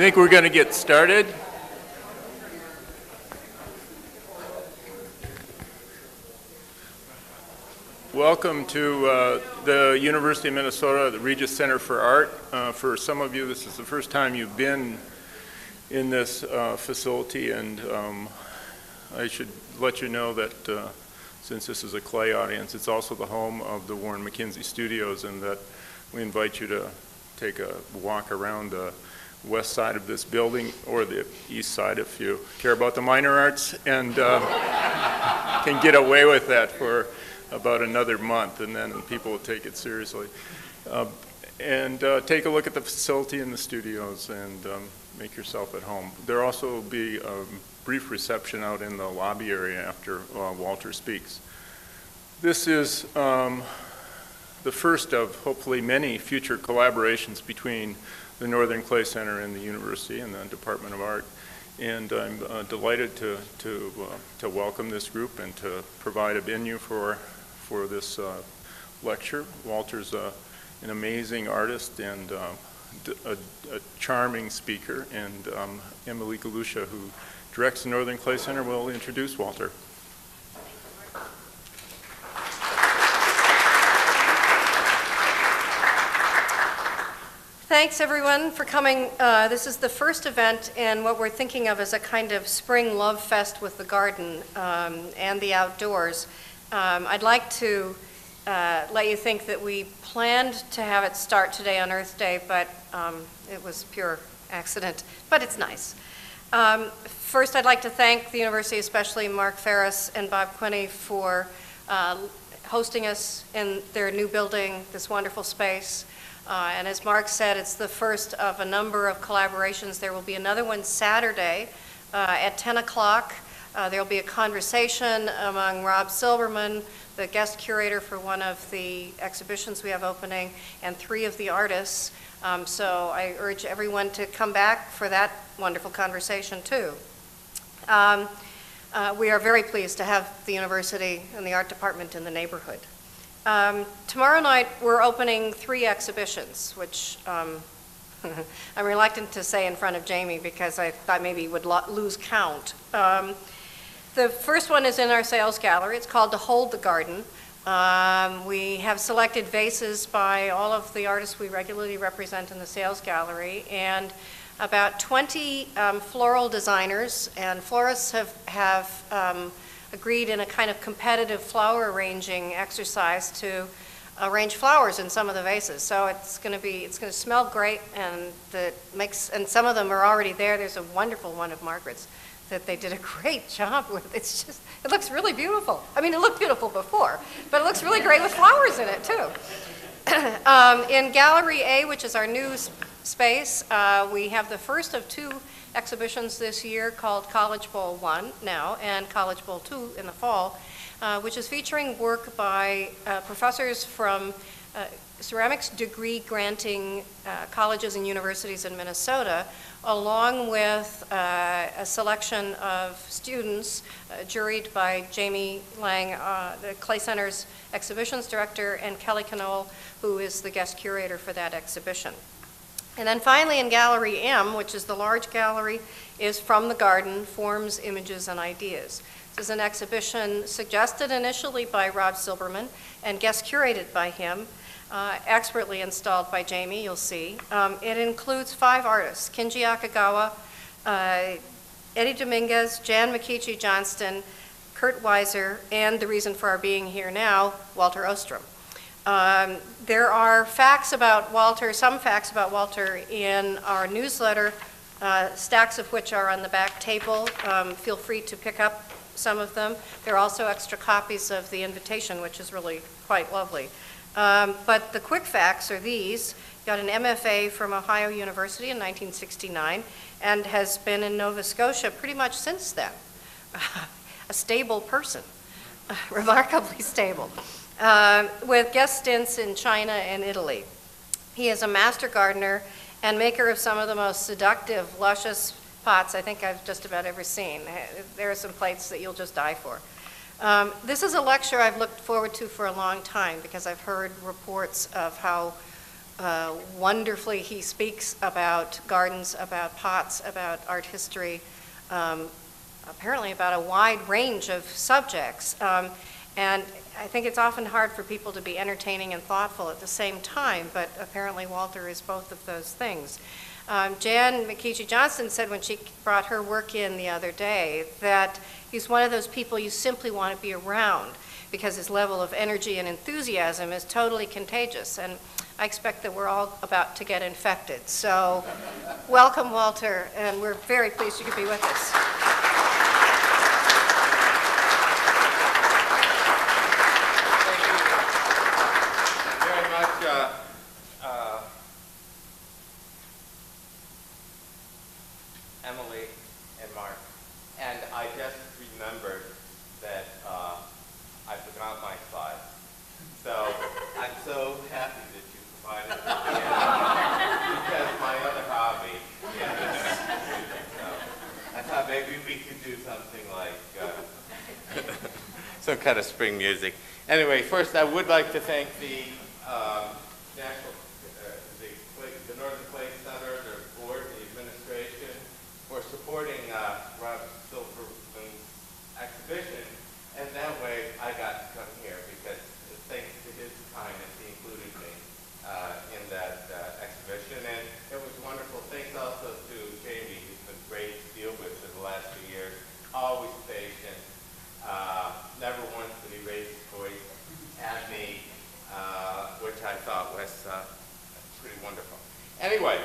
think we're going to get started. Welcome to the University of Minnesota, the Regis Center for Art. For some of you, this is the first time you've been in this facility, and I should let you know that since this is a clay audience, it's also the home of the Warren McKinsey Studios, and that we invite you to take a walk around the west side of this building, or the east side if you care about the minor arts, and can get away with that for about another month, and then people will take it seriously. And take a look at the facility and the studios, and make yourself at home. There'll also be a brief reception out in the lobby area after Walter speaks. This is the first of hopefully many future collaborations between the Northern Clay Center and the University and the Department of Art. And I'm delighted to welcome this group and to provide a venue for this lecture. Walter's an amazing artist and a charming speaker, and Emily Galusha, who directs the Northern Clay Center, will introduce Walter. Thanks everyone for coming. This is the first event in what we're thinking of as a kind of spring love fest with the garden and the outdoors. I'd like to let you think that we planned to have it start today on Earth Day, but it was pure accident, but it's nice. First, I'd like to thank the university, especially Mark Ferris and Bob Quinney, for hosting us in their new building, this wonderful space. And as Mark said, it's the first of a number of collaborations. There will be another one Saturday at 10 o'clock. There'll be a conversation among Rob Silberman, the guest curator for one of the exhibitions we have opening, and 3 of the artists. So I urge everyone to come back for that wonderful conversation too. We are very pleased to have the university and the art department in the neighborhood. Tomorrow night we're opening 3 exhibitions, which I'm reluctant to say in front of Jamie because I thought maybe would lose count. The first one is in our sales gallery. It's called To Hold the Garden. We have selected vases by all of the artists we regularly represent in the sales gallery, and about 20 floral designers and florists have agreed in a kind of competitive flower arranging exercise to arrange flowers in some of the vases. So it's going to smell great, and and some of them are already there. There's a wonderful one of Margaret's that they did a great job with. It looks really beautiful. I mean, it looked beautiful before, but it looks really great with flowers in it too. In Gallery A, which is our new space, we have the first of 2 exhibitions this year called College Bowl 1 now and College Bowl 2 in the fall, which is featuring work by professors from ceramics degree granting colleges and universities in Minnesota, along with a selection of students juried by Jamie Lang, the Clay Center's exhibitions director, and Kelly Knoll, who is the guest curator for that exhibition. And then finally in Gallery M, which is the large gallery, is From the Garden, Forms, Images, and Ideas. This is an exhibition suggested initially by Rob Silberman and guest curated by him, expertly installed by Jamie, you'll see. It includes 5 artists: Kinji Akagawa, Eddie Dominguez, Jan Mikichi Johnston, Kurt Weiser, and the reason for our being here now, Walter Ostrom. There are facts about Walter, some facts about Walter in our newsletter, stacks of which are on the back table. Feel free to pick up some of them. There are also extra copies of the invitation, which is really quite lovely. But the quick facts are these. He got an MFA from Ohio University in 1969 and has been in Nova Scotia pretty much since then. A stable person, remarkably stable, with guest stints in China and Italy. He is a master gardener and maker of some of the most seductive, luscious pots I think I've just about ever seen. There are some plates that you'll just die for. This is a lecture I've looked forward to for a long time because I've heard reports of how Wonderfully, he speaks about gardens, about pots, about art history, apparently about a wide range of subjects. And I think it's often hard for people to be entertaining and thoughtful at the same time, but apparently Walter is both of those things. Jan McKeechee Johnson said when she brought her work in the other day that he's one of those people you simply want to be around because his level of energy and enthusiasm is totally contagious. And I expect that we're all about to get infected. So welcome, Walter, and we're very pleased you could be with us. Emily and Mark, and I just remembered that I forgot my slides. So I'm so happy that you provided it because my other hobby is, so I thought maybe we could do something like some kind of spring music. Anyway, first I would like to thank the the Northern Clay Center, their board, the administration, for supporting Rob Silverman's exhibition, and that way I got to come here because thanks to his kindness, he included me in that exhibition, and it was wonderful. Thanks also to Jamie, who's been great to deal with for the last 2 years, always patient, never once did he raise his voice at me, which I thought was pretty wonderful. Anyway,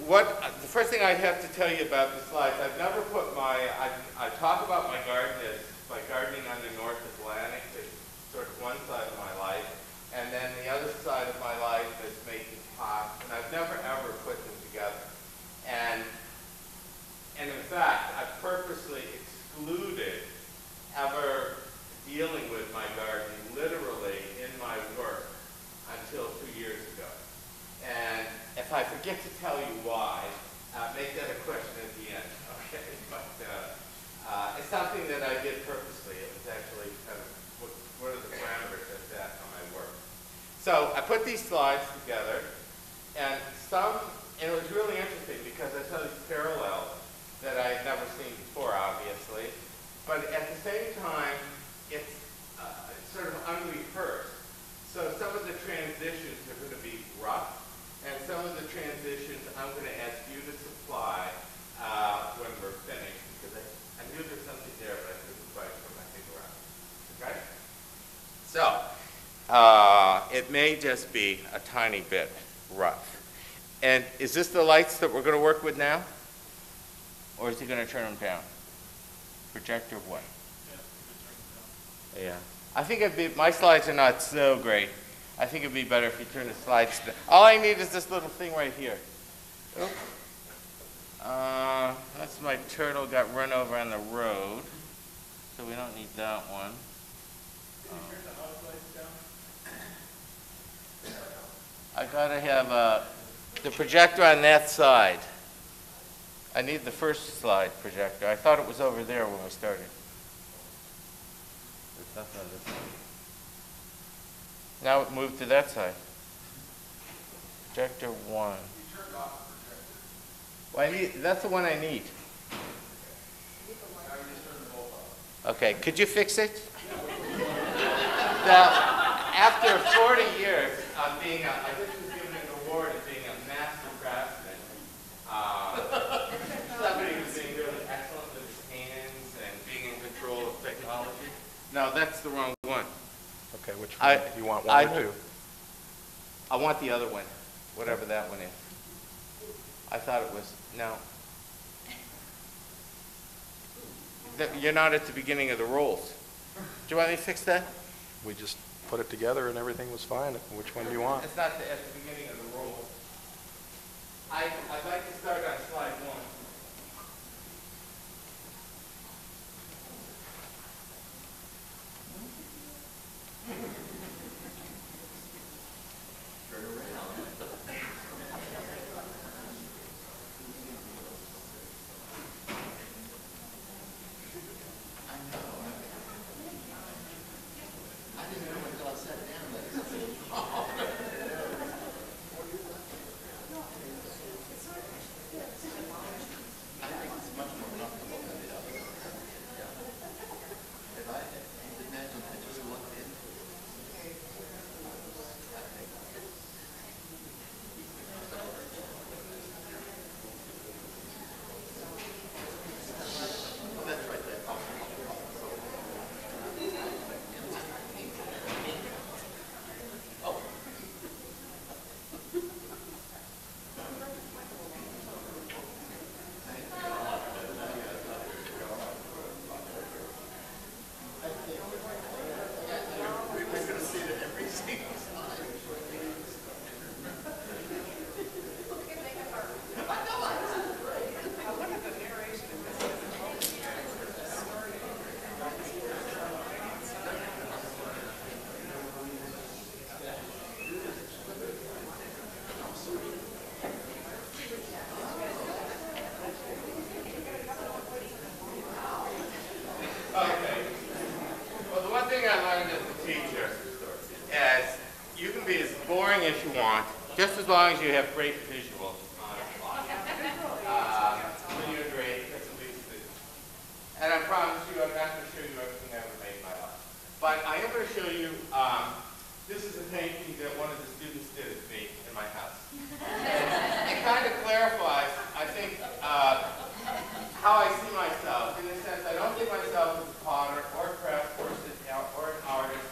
the first thing I have to tell you about the slides, I've never put I talk about my garden as my gardening on the North Atlantic is sort of one side of my life, and then the other side of my life is making pots, and I've never ever put them together. And in fact, I've purposely excluded ever dealing with my garden literally in my work until 2 years ago. And if I forget to tell you why, make that a question at the end, okay? But it's something that I did purposely. It was actually kind of what are the parameters of that on my work. So I put these slides together, and it was really interesting because I saw these parallels that I had never seen before, obviously. But at the same time, it's sort of unrehearsed. So some of the transitions are going to be rough, and some of the transitions I'm going to ask you to supply when we're finished, because I knew there's something there, but I couldn't quite put my finger on it. Okay? So, it may just be a tiny bit rough. And is this the lights that we're going to work with now? Or is he going to turn them down? Projector what? Yeah. I think my slides are not so great. I think it'd be better if you turn the slides down. All I need is this little thing right here. Oop. That's my turtle got run over on the road. So we don't need that one. Can you turn the house lights down? I gotta have the projector on that side. I need the first slide projector. I thought it was over there when we started. There's nothing on this side. Now it moved to that side. Projector 1. You turned off the projector. Well, that's the one I need. Now you just turn the bulb off. Okay, could you fix it? Now, after 40 years of being I just was given an award of being a master craftsman. Somebody who's being really excellent with his hands and being in control of technology. No, that's the wrong one. Okay, which one? You want one or two? I want the other one, whatever that one is. I thought it was, no. You're not at the beginning of the rolls. Do you want me to fix that? We just put it together and everything was fine. Which one do you want? It's not at the beginning of the rolls. I'd like to start on slide 1. thing I learned as a teacher is you can be as boring as you want, just as long as you have great visuals on it. When you're great, that's at least it. And I promise you, I'm not going to show you everything I ever made in my life. But I am going to show you, this is a painting that one of the students did of me in my house. It kind of clarifies, I think, how I see myself. In a sense, I don't think myself as a potter or a craft person or an artist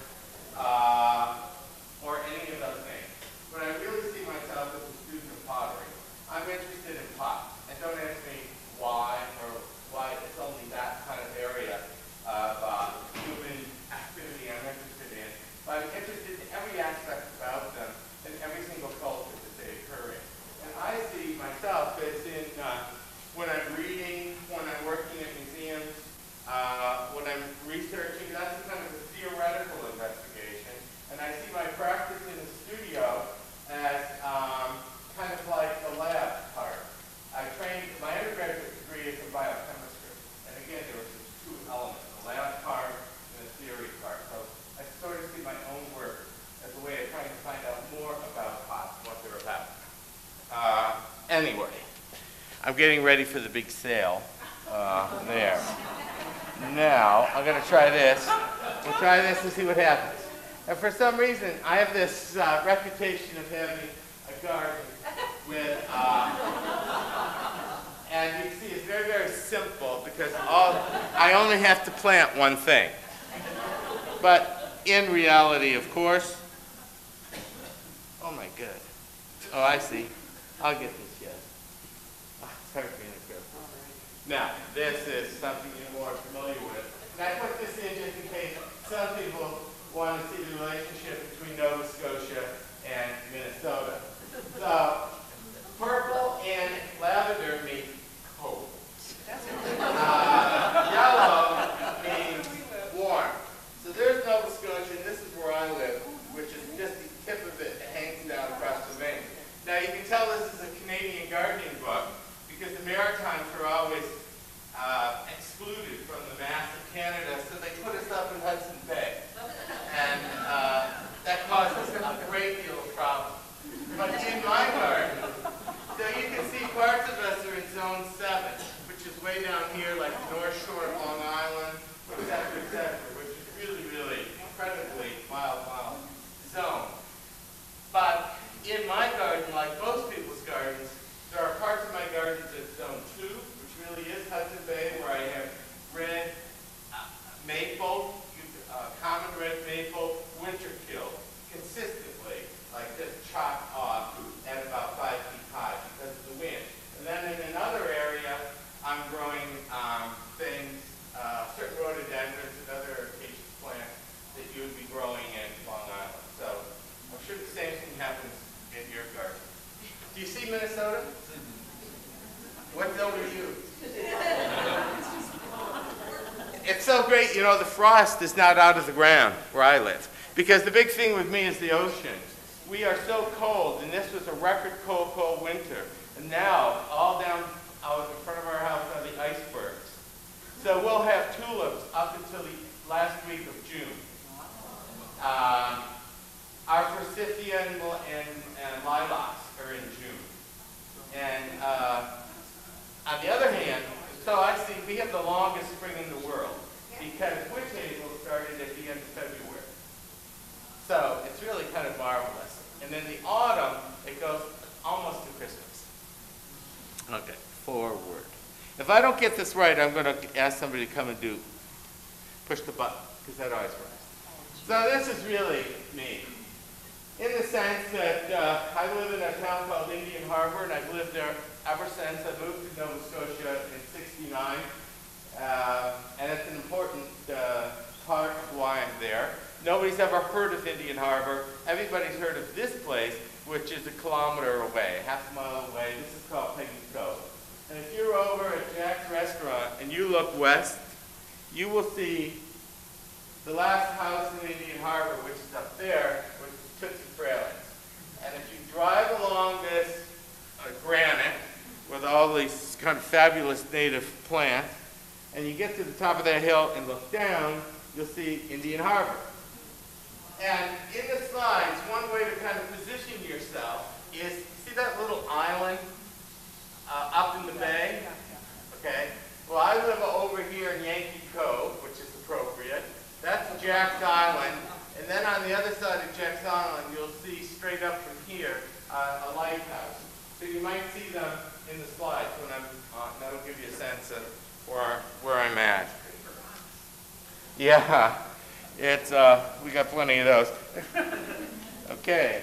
or any of those things. But I really see myself as a student of pottery. I'm interested in pots. And don't ask me why or why it's only that kind of area of human activity I'm interested in. But I'm interested in every aspect about them and every single culture that they occur in. And I see myself as in when I'm reading, when I'm working at museums, when I'm researching, that's kind of a theoretical investigation. And I see my practice in the studio as kind of like the lab part. I trained, my undergraduate degree is in biochemistry. And again, there were two elements, the lab part and the theory part. So I sort of see my own work as a way of trying to find out more about pots, what they're about. Anyway, I'm getting ready for the big sale there. Now, I'm going to try this. We'll try this and see what happens. And for some reason, I have this reputation of having a garden with, and you can see it's very, very simple because I only have to plant one thing. But in reality, of course, oh my God. Oh, I see. I'll get this, yes. Sorry for interrupting. Now, this is something you're more familiar with. And I put this in just in case some people want to see the relationship between Nova Scotia and Minnesota. So, purple and lavender mean cold. Yellow means warm. So there's Nova Scotia, and this is where I live, which is just the tip of it that hangs down across the main. Now you can tell this is a Canadian gardening book because the Maritimes are always excluded from the maps of Canada, so they put us up in Hudson Bay. And that causes a great deal of problems. But in my garden, so you can see parts of us are in Zone 7, which is way down here, like the North Shore of Long Island, et cetera, which is really, really incredibly mild zone. But in my garden, like most people's gardens, there are parts of my garden that's Zone 2, which really is Hudson Bay, where I have red maple, common red maple, winter kill, consistently, like this, chopped off at about 5 feet high because of the wind. And then in another area, I'm growing things, certain rhododendrons and other herbaceous plants that you would be growing in Long Island. So I'm sure the same thing happens in your garden. Do you see Minnesota? What zone are you? It's so great, you know, the frost is not out of the ground where I live. Because the big thing with me is the ocean. We are so cold, and this was a record cold winter. And now, all down out in front of our house are the icebergs. So we'll have tulips up until the last week of June. Our forsythia and lilacs are in June. And on the other hand, so I see we have the longest spring in the world because witch hazel started at the end of February. So it's really kind of marvelous. And then the autumn, it goes almost to Christmas. Okay, forward. If I don't get this right, I'm going to ask somebody to come and push the button, because that always works. So this is really me. In the sense that I live in a town called Indian Harbor, and I've lived there ever since. I moved to Nova Scotia in '69, and it's an important part of why I'm there. Nobody's ever heard of Indian Harbor. Everybody's heard of this place, which is a kilometer away, half a mile away. This is called Peggy's Cove. And if you're over at Jack's Restaurant and you look west, you will see the last house in Indian Harbor, which is up there, which is Tootsie Fraley's. And if you drive along this granite with all these kind of fabulous native plants, and you get to the top of that hill and look down, you'll see Indian Harbor. And in the slides, one way to kind of position yourself is, see that little island up in the bay? Okay. Well, I live over here in Yankee Cove, which is appropriate. That's Jack's Island. And then on the other side of Jack's Island, you'll see straight up from here a lighthouse. So you might see them in the slides when I'm that'll give you a sense of where I'm at. Yeah, it's we got plenty of those. Okay.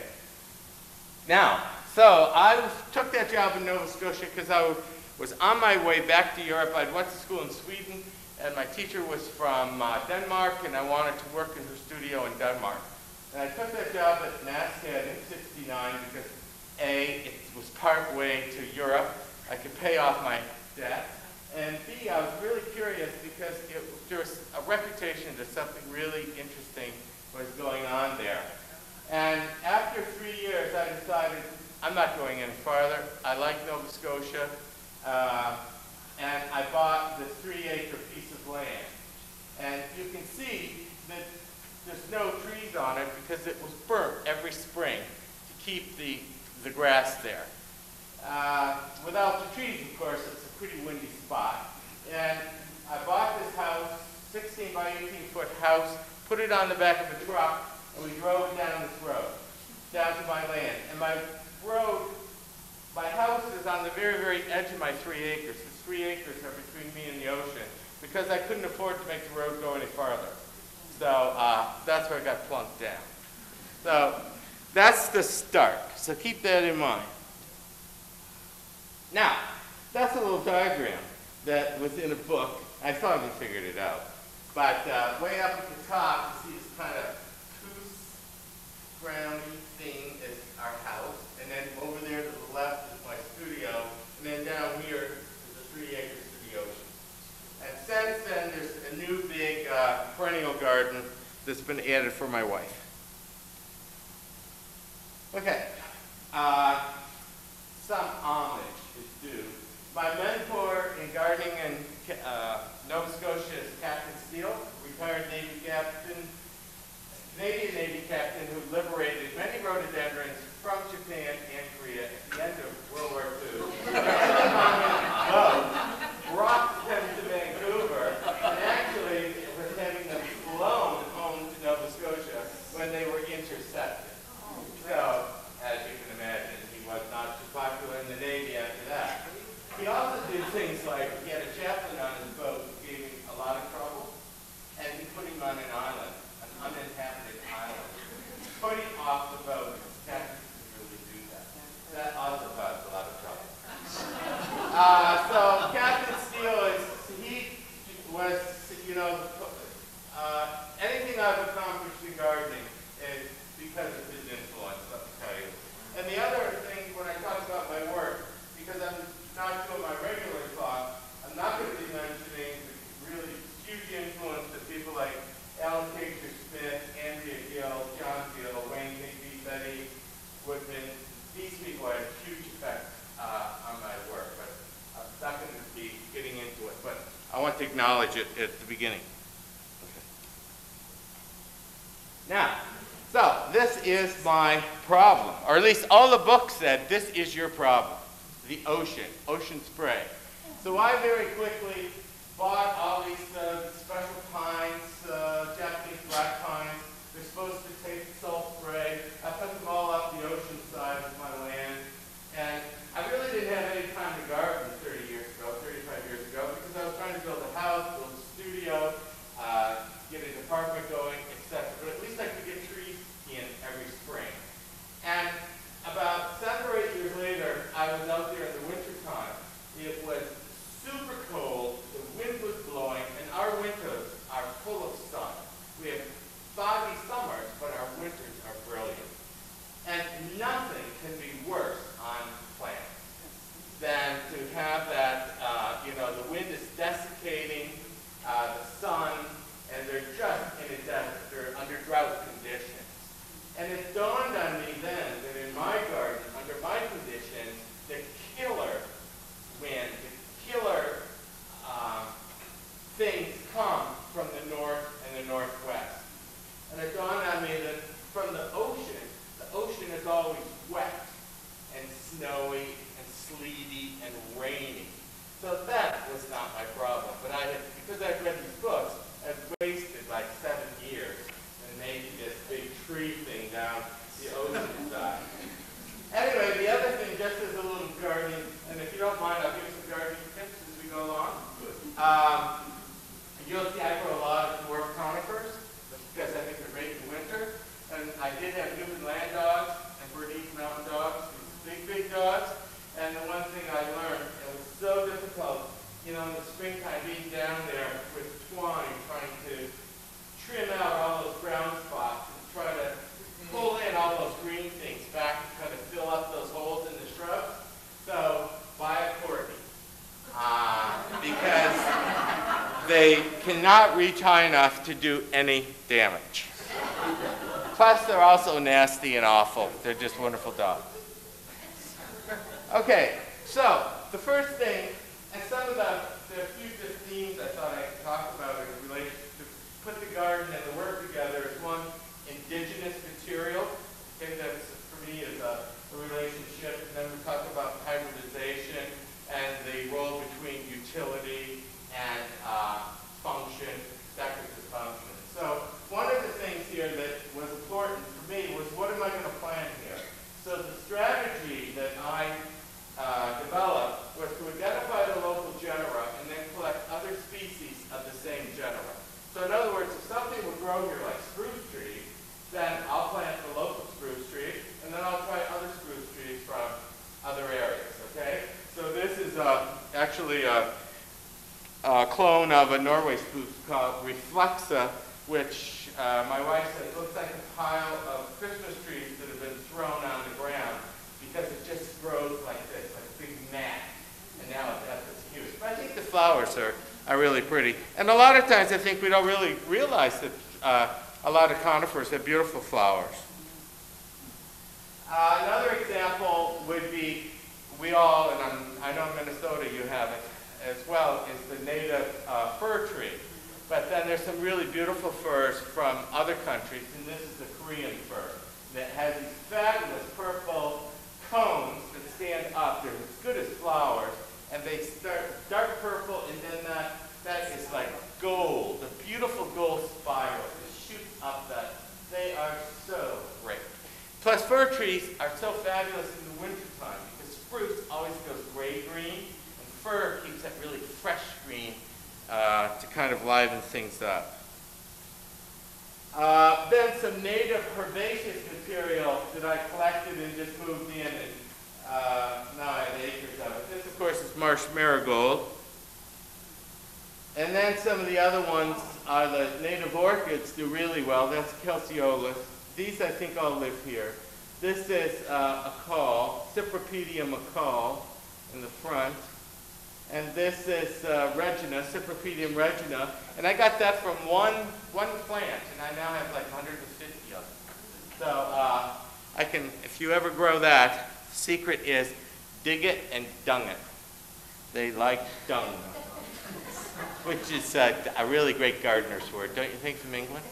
Now, so I took that job in Nova Scotia because I was on my way back to Europe. I went to school in Sweden, and my teacher was from Denmark, and I wanted to work in her studio in Denmark. And I took that job at Masthead in '69 because A, it was part way to Europe. I could pay off my debt. And B, I was really curious because there was a reputation that something really interesting was going on there. And after 3 years, I decided I'm not going any farther. I like Nova Scotia. And I bought this 3-acre piece of land. And you can see that there's no trees on it because it was burnt every spring to keep the grass there. Without the trees, of course, it's a pretty windy spot. And I bought this house, 16 by 18 foot house, put it on the back of a truck, and we drove it down this road, down to my land. And my house is on the very, very edge of my 3 acres. The 3 acres are between me and the ocean because I couldn't afford to make the road go any farther. So that's where I got plunked down. So that's the start. So keep that in mind. Now, that's a little diagram that was in a book. I finally figured it out. But way up at the top, you see this kind of coos, browny thing is our house. And then over there to the left is my studio. And then down here is the 3 acres to the ocean. And since then, there's a new big perennial garden that's been added for my wife. Okay. Some homage is due. My mentor in gardening in Nova Scotia is Captain Steele, retired Navy captain, Canadian Navy captain who liberated many rhododendrons from Japan and Korea at the end of World War II. Brought them to Vancouver and actually was having them flown home to Nova Scotia when they were intercepted. So, as you can imagine, he was not too popular in the Navy after that. He also did things like he had a chaplain on his boat who gave him a lot of trouble, and he put him on an island, an uninhabited island. Put him off the boat. Captains really do that. That also caused a lot of trouble. So Captain Steele was, anything I've accomplished in gardening is because of his influence, let me tell you. And the other thing, when I talk about my work, because I'm not doing my regular talk, I'm not going to be mentioning the really huge influence that people like Alan Cager Smith, Andrea Gill, John Gill, Wayne Higby, Betty Woodman. These people had a huge effect on my work, but I'm not going to be getting into it. But I want to acknowledge it at the beginning. Okay. Now, so this is my problem, or at least all the books said this is your problem, the ocean spray. So I very quickly bought all these special pines, Japanese black pines. They're supposed to take salt spray. I put them all up the ocean side of my land. And I really didn't have any time to garden 35 years ago, because I was trying to build a house, build a studio, get an apartment going, etc. But at least I could get trees in every spring. And about 7 or 8 years later, I was out there in the wintertime. It was super cold, the wind was blowing, and our winters are full of sun. We have foggy summers, but our winters are brilliant. And nothing can be worse on plants than to have that, the wind is desiccating the sun, and they're just in a desert. They're under drought conditions. And it dawned on me then that in my garden, under my conditions, the killer wind, the killer things come from the north and the northeast. they cannot reach high enough to do any damage. Plus, they're also nasty and awful. They're just wonderful dogs. Okay, so the first thing, and some of the few just themes I thought I could talk about in relation to put the garden and the work together is one, indigenous material. Okay, that's for me is a relationship. And then we talk about hybridization and the role between utility and function, decorative function. So one of the things here that was important for me was what am I going to plant here? So the strategy that I developed was to identify the local genera and then collect other species of the same genera. So in other words, if something would grow here like spruce trees, then I'll plant the local spruce tree, and then I'll try other spruce trees from other areas, okay? So this is actually a clone of a Norway spruce called Reflexa, which my wife said looks like a pile of Christmas trees that have been thrown on the ground because it just grows like this, like a big mat. And now it's huge. But I think the flowers are really pretty. And a lot of times I think we don't really realize that a lot of conifers have beautiful flowers. Another example would be, we all, and I know in Minnesota you have it as well, is the native fir tree. But then there's some really beautiful firs from other countries, and this is the Korean fir that has these fabulous purple cones that stand up. They're as good as flowers, and they start dark purple, and then that is like gold, the beautiful gold spiral that shoots up that. They are so great. Plus, fir trees are so fabulous in the wintertime because spruce always goes gray-green, and fir keeps that really fresh green to kind of liven things up. Then some native herbaceous material that I collected and just moved in, and now I have acres of it. This, of course, is marsh marigold. And then some of the other ones are the native orchids do really well. That's Calceolus. These, I think, all live here. This is a call, Cypripedium macaw in the front. And this is Regina, Cypripedium regina. And I got that from one plant, and I now have like 150 of them. So I can, if you ever grow that, the secret is dig it and dung it. They like dung, which is a really great gardener's word, don't you think, from England?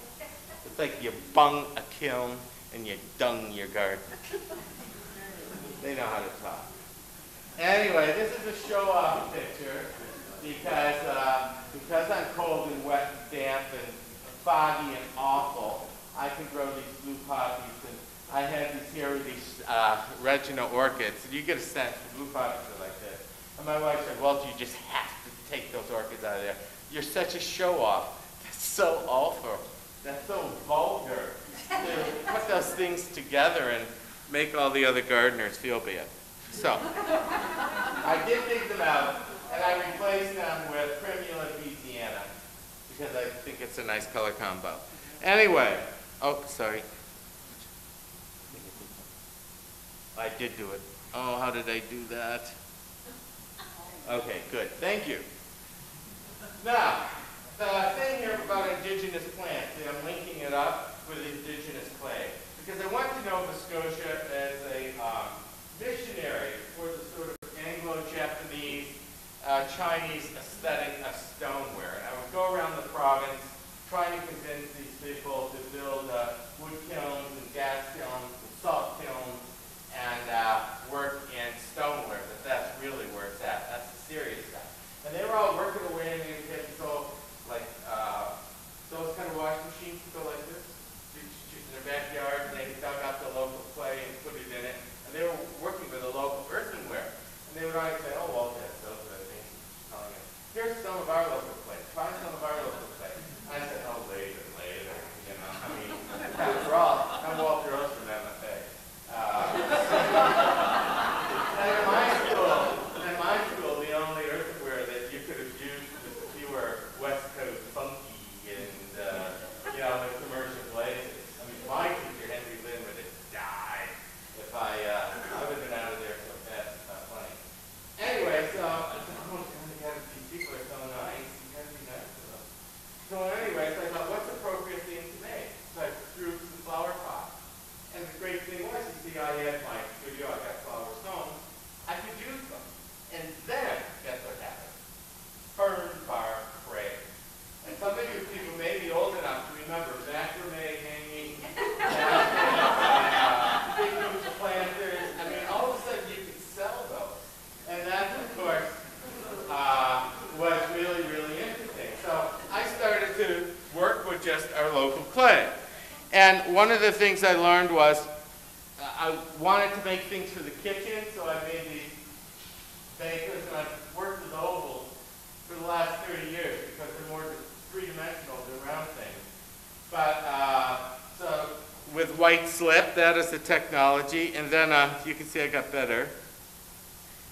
It's like you bung a kiln and you dung your garden. They know how to talk. Anyway, this is a show-off picture because I'm cold and wet and damp and foggy and awful, I can grow these blue poppies. And I had these Regina orchids. And you get a sense the blue poppies are like this. And my wife said, well, you just have to take those orchids out of there. You're such a show-off. That's so awful. That's so vulgar to put those things together and make all the other gardeners feel bad. So, I did dig them out, and I replaced them with Primula Louisiana because I think it's a nice color combo. Anyway, oh, sorry. I did do it. Oh, how did I do that? Okay, good. Thank you. Now, the thing here about indigenous plants, I'm linking it up with indigenous clay because I want to know Nova Scotia as a missionary for the sort of Anglo-Japanese, Chinese aesthetic of stoneware. And I would go around the province trying to convince these people to build wood kilns and gas kilns and salt kilns and work in stoneware, that's really where it's at. That's the serious stuff. And they were all working away and they would get so, like, those kind of washing machines that go like this in their backyard, and they dug up the local clay and put it in it. And they were working with a local earthenware. And they would always say, oh, well, that's so good. Here's macrame hanging, big huge planters. I mean, all of a sudden you could sell those. And that, of course, was really, really interesting. So I started to work with just our local clay. And one of the things I learned was I wanted to make things for the kitchen, so I made these bakers, and I've worked with ovals for the last 30 years because they're more three-dimensional than round things. But so with white slip, that is the technology, and then you can see I got better.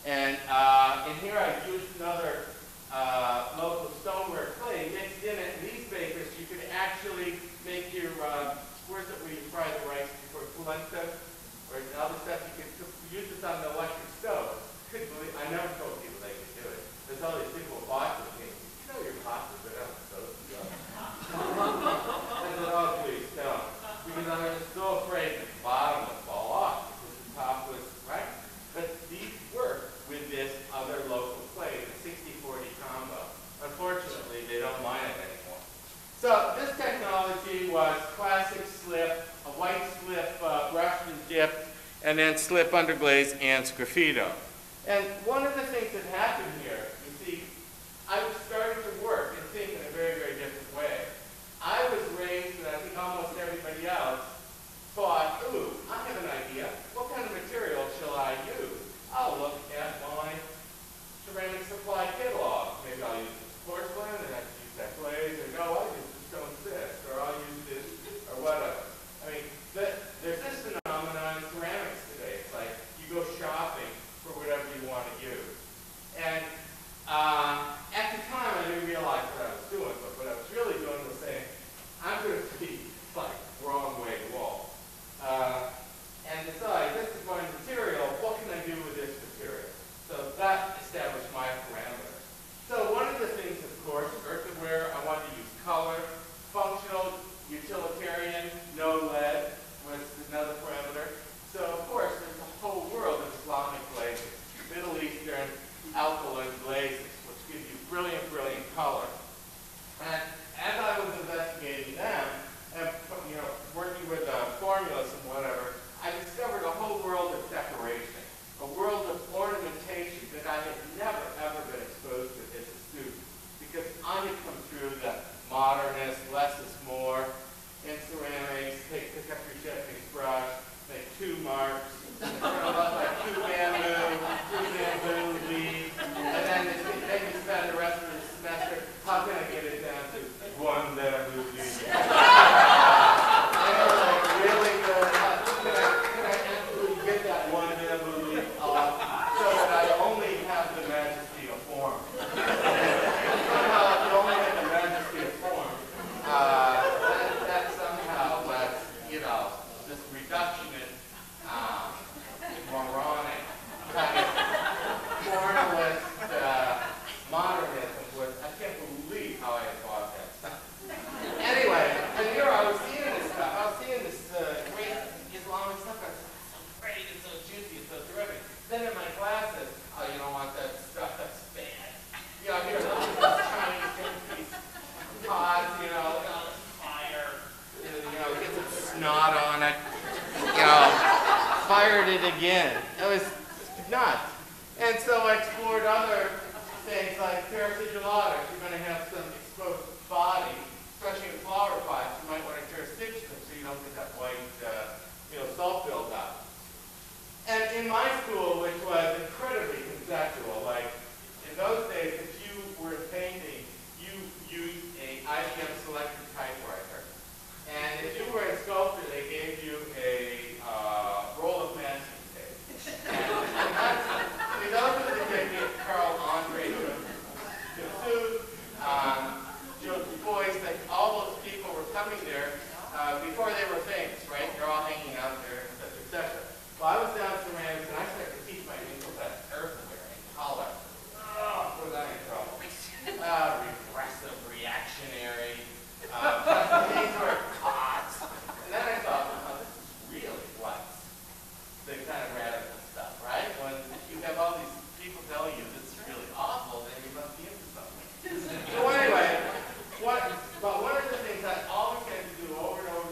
And in here I used another local stoneware clay mixed in it. And these bakers, you could actually make your where's it where you fry the rice before polenta or other stuff. You could use this on the electric stove. Couldn't believe, I never told people they could do it. There's all these people who bought them things. You know your pasta bit on the stove. I said, oh please don't. Because I was so afraid that the bottom would fall off because the top was right. But these work with this other local clay, the 60-40 combo. Unfortunately, they don't mine it anymore. So this technology was classic slip, a white slip brushed and dipped, and then slip underglaze and sgraffito. And one of the things that happened here, you see, I was starting to work and think in a very, very different way. I was raised, and I think almost everybody else, thought, ooh, I have an idea. What kind of material shall I use? I'll look at my ceramic supply catalog. Maybe I'll use porcelain, and I can use that glaze, or no, I'll use the stone cyst, or I'll use this, or whatever. I mean, there's this phenomenon in ceramics today. It's like you go shopping for whatever you want to use. And at the time, I didn't realize what I was doing, but what I was really doing was saying, I'm going to be like wrong way wall. And decide, this is my material, what can I do with this material? So that established my parameters. So one of the things, of course, earthenware, I wanted to use color, functional, utilitarian, no lead was another parameter. So of course, there's a whole world of Islamic glazes, Middle Eastern, alkaline glazes, which give you brilliant, brilliant color. And as I was investigating them, and working with formulas and whatever, I discovered a whole world of decoration, a world of ornamentation that I had never, ever been exposed to as a student. Because I had come through the modernist, less is more, in ceramics, pick up your Japanese brush, make two marks, and turn it up like two bamboo leaves, and then you spend the rest of the semester, how can I get it down to one bamboo leaf? Really good. Can I actually get that one bamboo leaf off so that I only have the majesty of form? Somehow, if you only have the majesty of form, that somehow lets, this reductionist, moronic, kind of formalist modernism was, I can't believe how I had bought that stuff. Anyway, and here I was seeing this stuff. I was seeing this great Islamic stuff. I was so great, it's so juicy, it's so terrific. Then in my classes, oh, you don't want that stuff, that's bad. Here, look at this Chinese piece pots, fire, get some snot on it, fired it again. It was nuts. And so I explored other things like terrasigillata. If you're going to have some exposed body, especially in flower pots, you might want to terrastitch them so you don't get that white, salt buildup. And in my school, which was incredibly conceptual, like in those days, if you were painting, you used a IBM selected typewriter. And if you were a sculptor, they gave you a roll of masking tape. And those are the techniques Carl Andre Cassou, Joseph Boyce, that all those people were coming there before they were famous, right? They're all hanging out there, et cetera, et cetera. Well, I was down at ceramics, and I started to teach my people about earthenware and color. Oh, was I in trouble? Regressive, reactionary. These were pots. And then I thought, oh, this is really what's the kind of radical stuff, right? When you have all these people tell you this is really awful, then you must be into something. So anyway, but one of the things I always had to do over and over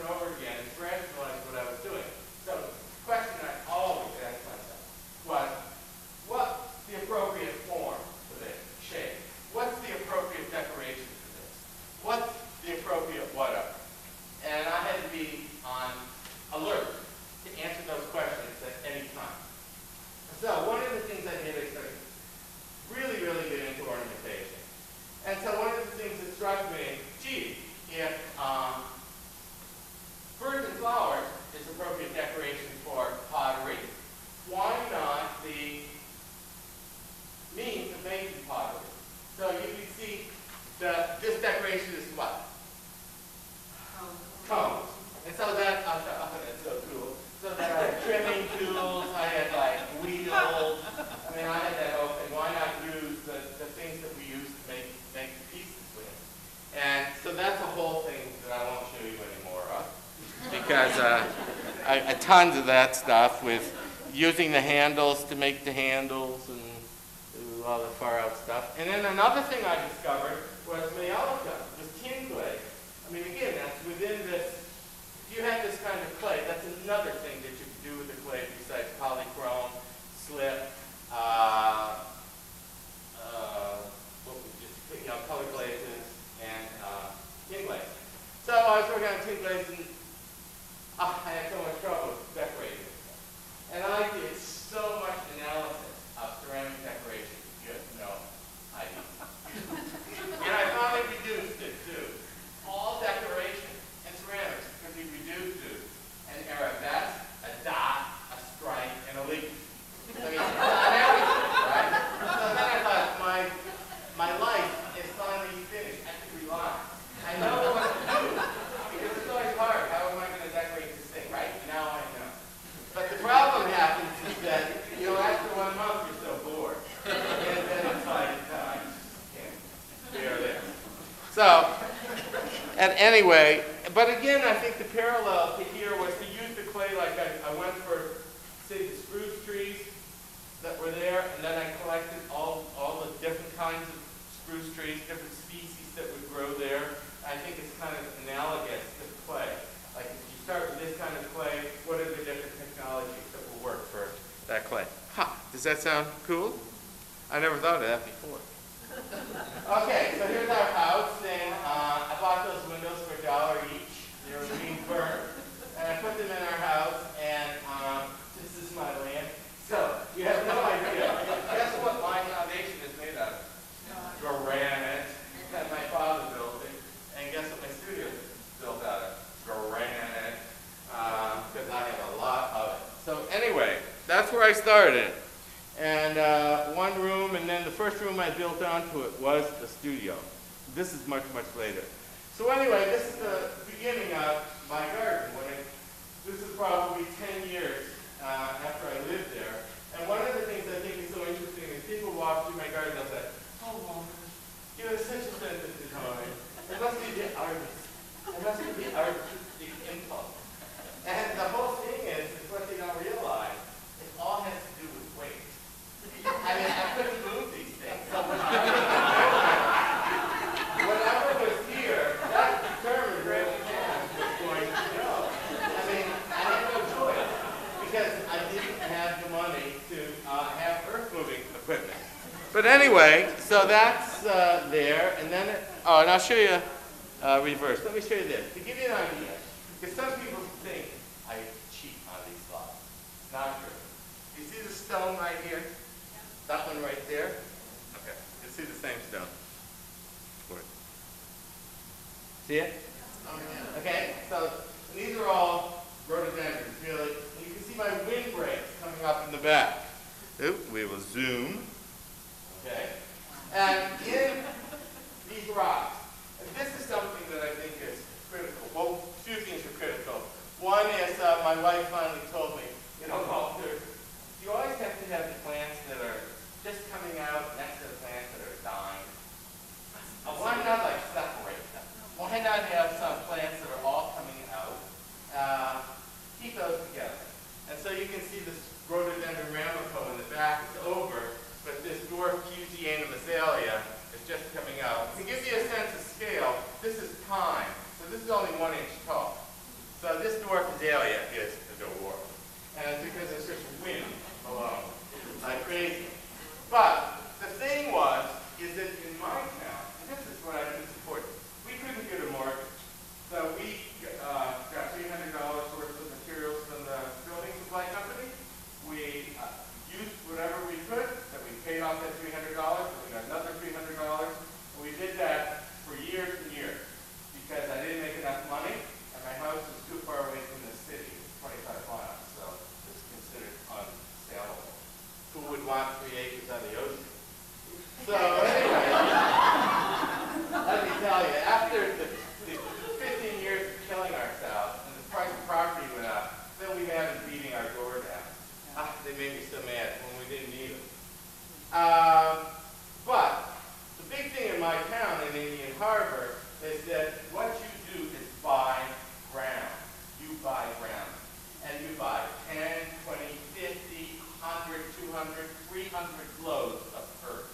on alert to answer those questions at any time. So one of the things I did is started really, really get into ornamentation. And so one of the things that struck me, gee, if birds and flowers is appropriate decoration for pottery, why not the means of making pottery? So you can see this decoration is what? Cones. And so that, oh, that's so cool. So that I had trimming tools, I had like wheels, I mean I had that whole thing. Why not use the things that we use to make the pieces with? And so that's a whole thing that I won't show you anymore of. Because tons of that stuff with using the handles to make the handles and all the far out stuff. And then another thing I discovered was Majolica, was tin glaze. I mean, again, that's within this. If you have this kind of clay, that's another thing that you can do with the clay besides polychrome, slip, color glazes, and tin glaze. So I was working on tin glaze, and I had so much trouble decorating it. And I did so much analysis of ceramic decoration, you have no idea. And I finally reduced it to all decoration and ceramics can be reduced to an arabesque, a dot, a stripe, and a leaf. I mean, it's not everything, right? So then I thought, my life is finally finished. I can relax. I know what to do. Because it's always hard. How am I going to decorate this thing, right? Now I know. But the problem happens is that, after 1 month, you're so bored. And then it's like, I just can't bear this. So, and anyway, but again, I think the parallel to here was to use the clay like I went for, say, the spruce trees that were there, and then I collected all the different kinds of spruce trees, different species that would grow there. I think it's kind of analogous to clay. Like if you start with this kind of clay, what are the different technologies that will work for that clay? Does that sound cool? I never thought of that before. Okay, so here's our house, and I bought those windows for $1 each. They were being burned, and I put them in our house, and this is my land. So you have no idea. Guess what my foundation is made of? Granite. That my father built it, and guess what my studio is built out of? Granite, because I have a lot of it. So anyway, that's where I started. And one room, and then the first room I built onto it was the studio. This is much, much later. So anyway, this is the beginning of my garden. This is probably 10 years after I lived there. And one of the things I think is so interesting is people walk through my garden and they'll say, oh, there's such a sense of design. It must be the artist. It must be the artistic impulse. And the whole thing is what they don't realize, it all has to do with weight. I mean, I couldn't move these things. So whatever was here, that determined where the path was going to go. I mean, I had no choice because I didn't have the money to have earth-moving equipment. But anyway, so that's there, and then, and I'll show you reverse. Let me show you this, to give you an idea. Because some people think I cheat on these slides. It's not true. You see the stone right here? That one right there? Okay, you see the same stone. See it? Okay, so these are all rhododendrons, really. And you can see my windbreaks coming up in the back. Oop, we will zoom. Okay? And in these rocks, and this is something that I think is critical. Well, two things are critical. One is my wife finally told me, Walter, you always have to have the plants that are just coming out next to the plants that are dying. Why not separate them? Why not have some plants that are all coming out? Keep those together. And so you can see this rhododendron ramico in the back is over, but this dwarf Azalea is just coming out. To give you a sense of scale, this is pine, so this is only 1 inch tall. So this Dwarf Azalea is a dwarf. And it's because there's such wind alone. It's like crazy. But the thing is that in my town, and this is what I think is important, we couldn't get a mortgage. So we got $300 buy ground. And you buy 10, 20, 50, 100, 200, 300 loads of earth.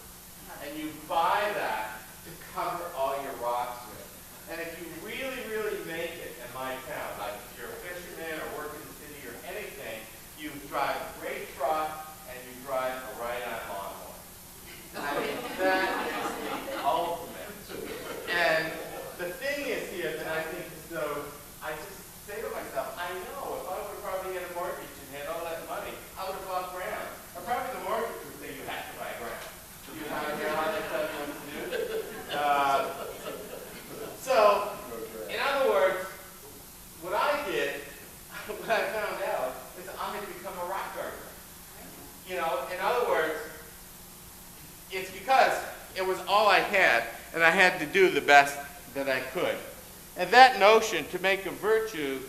And you buy that to cover all your rocks with. And if you really, really make it in my town, like if you're a fisherman or work in the city or anything, you drive a great truck and you drive a ride-on lawnmower. I mean, that is the ultimate. And the thing is here that I think is so, I just say to myself, I know if I would have probably had a mortgage and had all that money, I would have bought ground. Or probably the mortgage would say you have to buy ground. You know how they tell you what to do? So, in other words, what I did, what I found out, is I'm going to become a rock gardener. You know, in other words, it's because it was all I had, and I had to do the best that I could. And that notion to make a virtue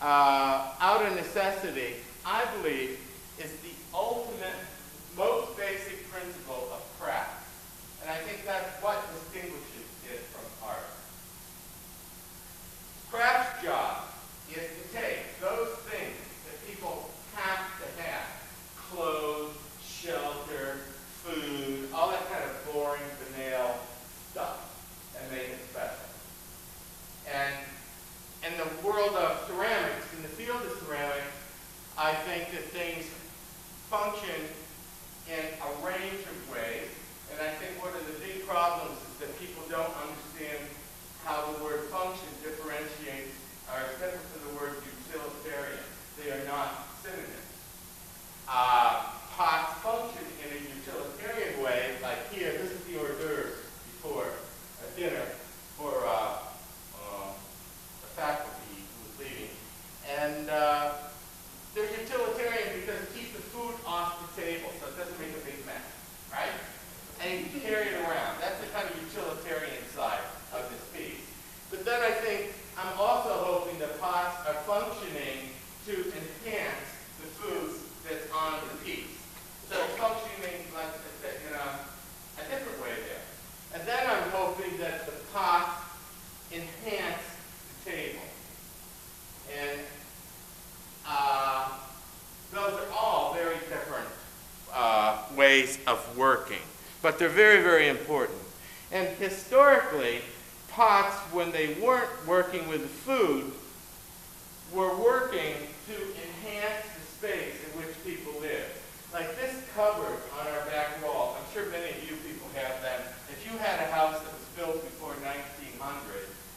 out of necessity, I believe, is the ultimate, most basic principle of craft. And I think that's what distinguishes it from art. Craft's job is to take those things that people have to have, clothes, shelter, food, all that kind of boring, banal stuff, and make it special. And in the world of ceramics, in the field of ceramics, I think that things function in a range of ways. And I think one of the big problems is that people don't understand how the word function differentiates or is different from the word utilitarian. They are not synonyms. Pots function in a utilitarian way, like here, this is the hors d'oeuvres before a dinner for the faculty who was leaving. And they're utilitarian because it keeps the food off the table, so it doesn't make a big mess, right? And you can carry it around. That's the kind of utilitarian side of this piece. But then I think I'm also hoping that pots are functioning to enhance the food that's on the piece. So it's functioning like in a different way there. And then I'm hoping that the pots enhance the table. And those are all very different ways of working. But they're very, very important. And historically, pots, when they weren't working with the food, were working to enhance the space in which people live. Like this cupboard on our back wall, I'm sure many of you people have them. If you had a house that was built before 1900,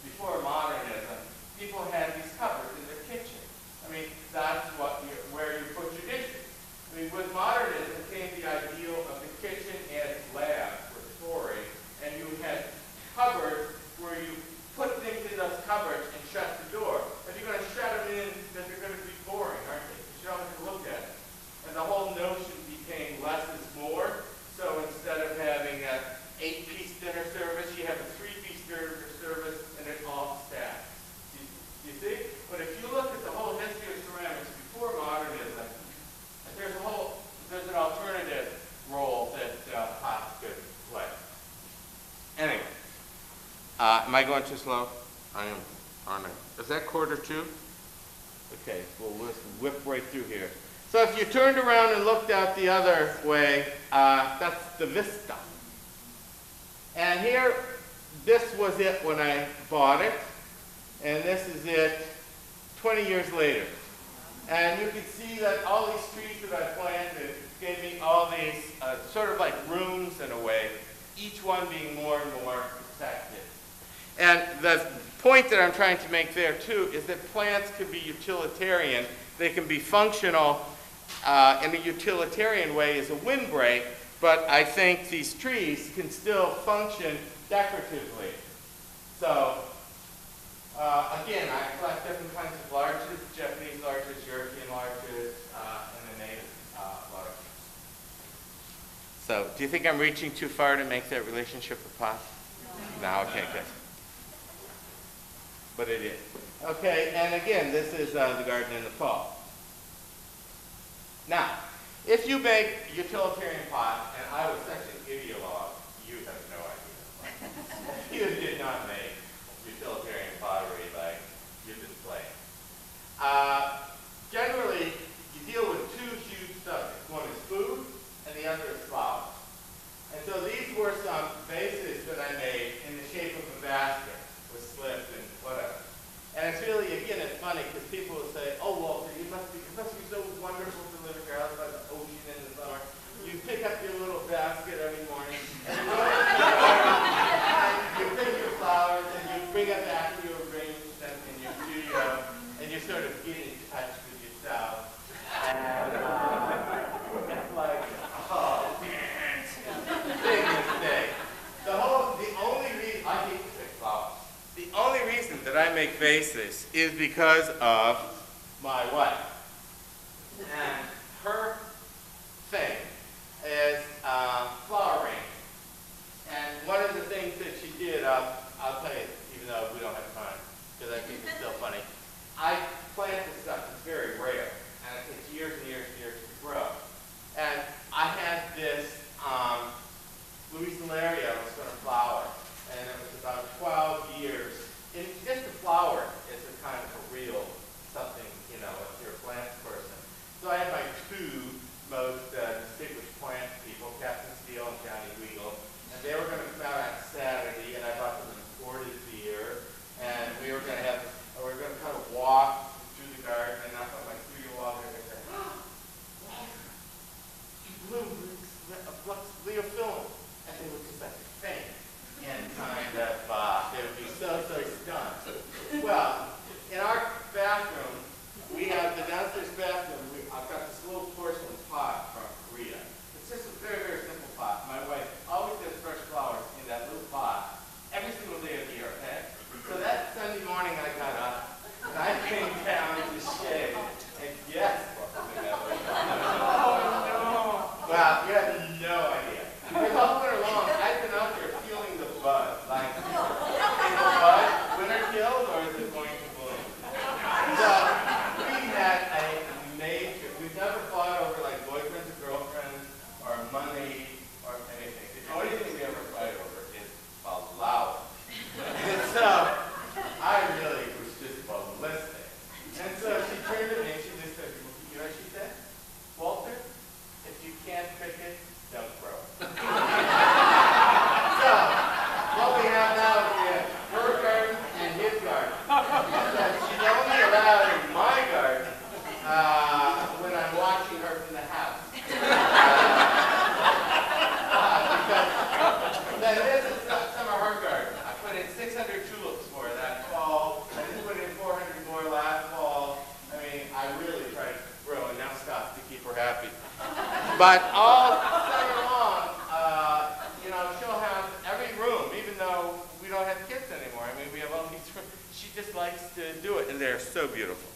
before modernism, people had these cupboards in their kitchen. I mean, that's where you put your dishes. I mean, with modernism came the ideal of the kitchen as lab for storing, and you had cupboards where you put things in those cupboards and shut the door. If you're going to shut them in, then they're going to be boring, aren't they? You should always look at it. And the whole notion became less is more. So instead of having an 8-piece dinner service, you have a 3-piece dinner service, and it all stacks. You see? But if you look at the whole history of ceramics before modernism, there's an alternative role that pots could play. Anyway, am I going too slow? I am, aren't I? Is that 1:45? Okay, we'll whip right through here. So if you turned around and looked out the other way, that's the Vista. And here, this was it when I bought it, and this is it 20 years later. And you can see that all these trees that I planted gave me all these sort of like rooms in a way, each one being more and more protected. And the point that I'm trying to make there too is that plants can be utilitarian. They can be functional in a utilitarian way as a windbreak, but I think these trees can still function decoratively. So again, I collect different kinds of larches, Japanese larches, European larches, and the native larches. So do you think I'm reaching too far to make that relationship a pot? No, okay, good. But it is. Okay, and again, this is the garden in the fall. Now, if you make a utilitarian pot, and I was such an ideologue, you have no idea. You did not make utilitarian pottery like you display. it must be so wonderful to live here out by the ocean in the summer. You pick up your little basket every morning, and you go to the garden, and you pick your flowers, and you bring it back, and you arrange them in your studio, and you sort of get in touch with yourself. And it's like, oh, big mistake. The only reason I hate to pick flowers. The only reason that I make vases is because of my wife. And her thing is flower arranging. And one of the things that she did, I'll tell you, even though we don't have time, because I think it's still funny. I plant this stuff, it's very rare, and it takes years and years and years to grow. And I had this Azalea was going to flower, and it was about 12 years. And just the flower is a kind of a real something, you know, if you're a plant person. So I had my two most distinguished plant people, Captain Steele and Johnny Weagle, and they were going to come out on Saturday, and I bought them imported beer, and we were going to kind of walk through the garden, and I thought my 3-year-old there, and they said, oh, you bloom Leo film. And they would just like faint and kind of, they would be so stunned. Well, in our bathroom, we have the downstairs bathroom, I've got this little porcelain pot from Korea. It's just a very, very simple pot. My wife always does fresh flowers in that little pot every single day of the year, okay? So that Sunday morning I got up, and I came down to shave, and guess what was in that little pot? Well, you have no idea. Because all winter long, I've been out there feeling the bud. Like, is the bud winter killed, or is it going to bloom? So, we had a major, we've never fought over like boyfriends or girlfriends, or money, or anything. The only thing we ever fight over is flowers. And so, I really was just ballistic. And so she turned to me and she just said, you know what she said? Walter, if you can't pick it, don't grow. So, what we have now is her garden and his garden. She's only allowed in my garden when I'm watching her from the house. Because this is some of her garden. I put in 600 tulips for her that fall. I just put in 400 more last fall. I mean, I really tried to grow enough stuff to keep her happy. But all summer long, you know, she'll have every room, even though we don't have kids anymore. I mean, we have all these rooms. She just likes to do it, and they're so beautiful.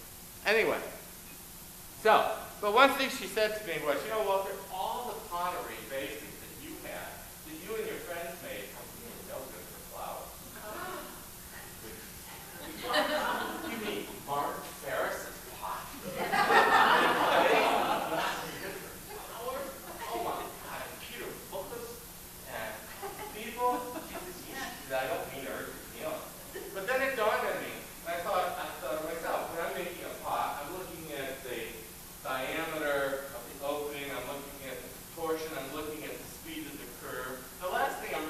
Anyway, so, but one thing she said to me was, you know, Walter, all the pottery vases that you have, that you and your friends made, are really no good for flowers. You mean Mark Ferris's pot? I don't mean her, you know. But then it dawned on me, and I thought to myself, when I'm making a pot, I'm looking at the diameter of the opening, I'm looking at the proportion, I'm looking at the speed of the curve. The last thing I'm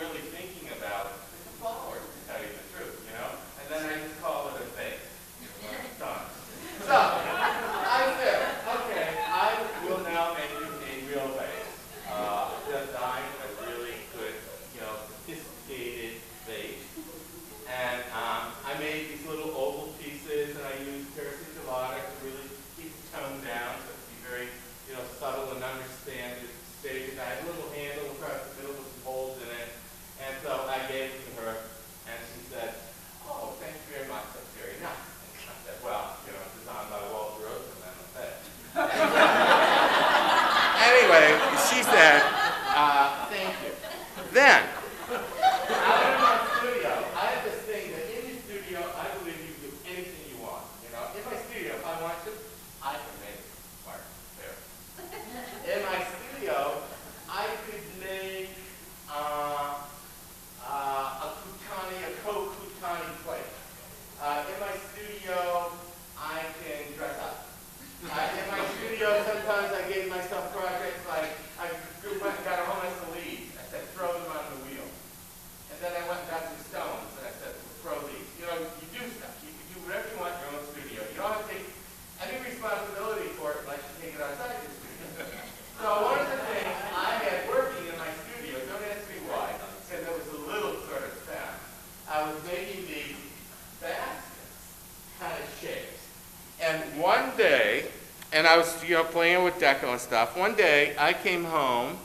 day, and I was, playing with deco and stuff. One day, I came home,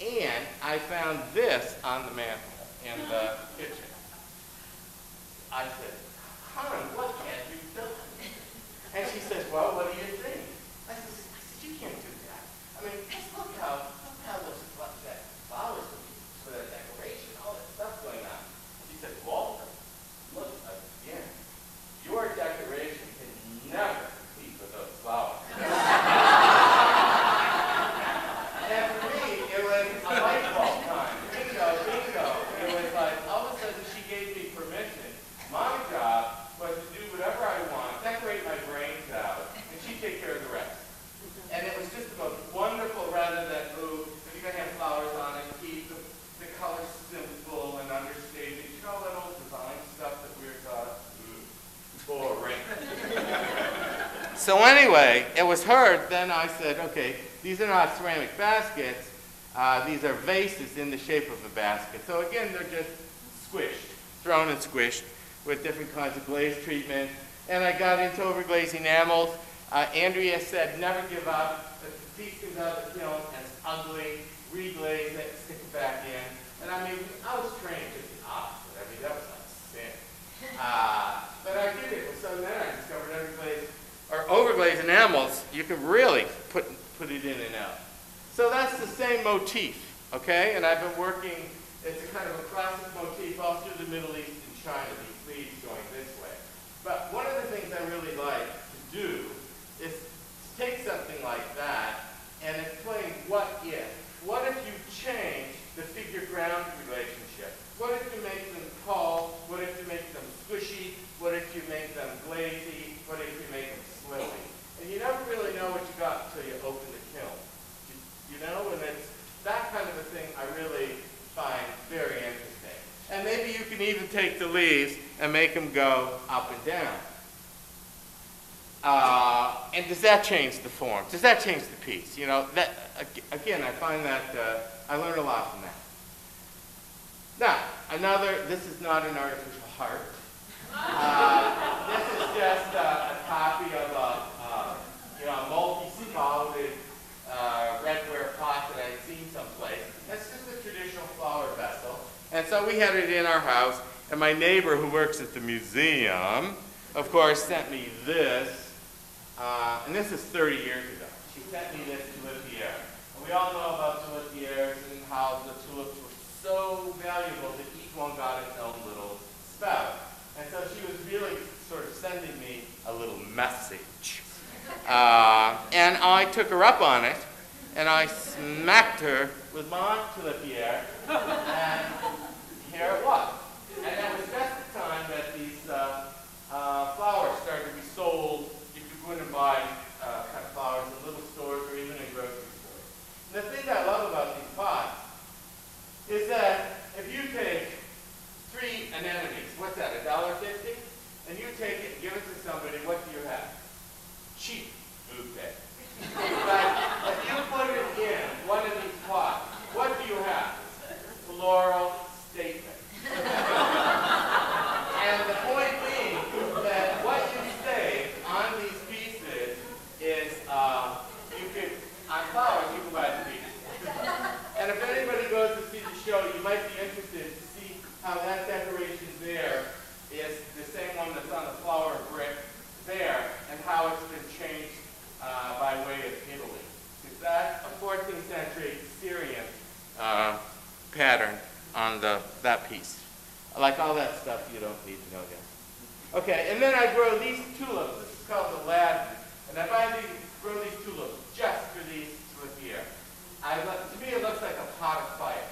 and I found this on the mantle in the kitchen. I said, "Hon, what have you done?" And she says, "Well, what do you think?" I said, "You can't do that. I mean, just look how those flowers for the decoration, all that stuff going on." She said, "Walter, look again. Your decoration can never compete with those flowers." And for me, it was a light bulb time. Bingo, bingo. It was like, all of a sudden, she gave me permission. My job was to do whatever I want, decorate my brains out, and she'd take care of the rest. And it was just the most wonderful, rather than, ooh, if you're going to have flowers on it, keep the color simple and understated. You know, that old design stuff that we were taught? Boring. So anyway, it was her. Then I said, okay, these are not ceramic baskets. These are vases in the shape of a basket. So again, they're just squished, thrown and squished with different kinds of glaze treatment. And I got into overglazed enamels. Andrea said, never give up. If the piece comes out of the kiln and it's ugly, reglaze it, stick it back in. And I mean, I was trained just the opposite. I mean, that was like sin. But I did it. So then I discovered overglazed enamels, you can really put it in and out. So that's the same motif, okay? And I've been working, it's a kind of a classic motif all through the Middle East and China, these leaves going this way. But one of the things I really like to do is to take something like that and explain what if. What if you change the figure-ground relationship? What if you make them tall? What if you make them squishy? What if you make them glazy? What if you make them swilly? And you never really know what you got until you open the kiln. You know, and it's that kind of a thing I really find very interesting. And maybe you can even take the leaves and make them go up and down. And does that change the form? Does that change the piece? You know, that again, I find that I learn a lot from that. Now, this is not an artificial heart. This is just a copy of a multi-spouted redware pot that I'd seen someplace. That's just a traditional flower vessel. And so we had it in our house, and my neighbor who works at the museum, of course, sent me this. And this is 30 years ago. She sent me this tulipier. And we all know about tulipiers and how the tulips were so valuable that each one got its own little spout. And so she was really sort of sending me a little message. And I took her up on it, and I smacked her with my tulipier, and here it was. And that was just the time that these flowers started to be sold. You could go in and buy kind of flowers in little stores or even in grocery stores. And the thing I love about these pots is that if you take 3 anemones, what's that, $1.50? And you take it and give it to somebody, what do you have? Cheap bouquet. But if you put it in one of these pots, what do you have? Floral statement. And the point being that what you save on these pieces is you could, on flowers, you can buy the pieces. And if anybody goes to see the show, you might be interested to see how that decoration there is the same one that's on the flower brick there, and how it's been changed by way of Italy. Is that a 14th century Syrian pattern on that piece? Like all that stuff you don't need to know yet. Okay, and then I grow these tulips. This is called Aladdin. And I grow these tulips just for these tulips here. To me, it looks like a pot of fire.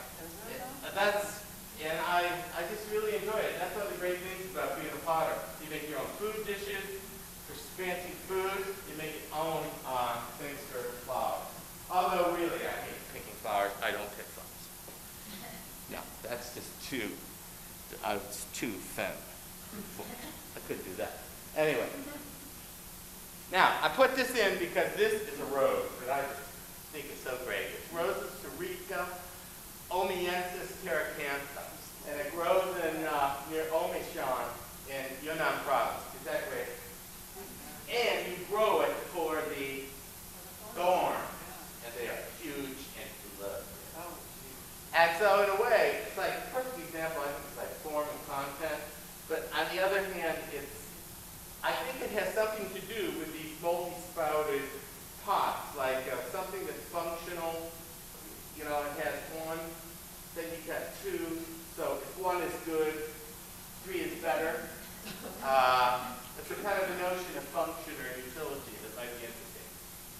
And I just really enjoy it. That's one of the great things about being a potter. You make your own food dishes for fancy food. You make your own things for flowers. Although really, I hate picking flowers. I don't pick flowers. No, that's just too thin. I couldn't do that. Anyway. Now, I put this in because this is a rose that I just think is so great. It's Roses Surica, Omiensis terracantha. And it grows near Omishan in Yunnan province. Is that great? And you grow it for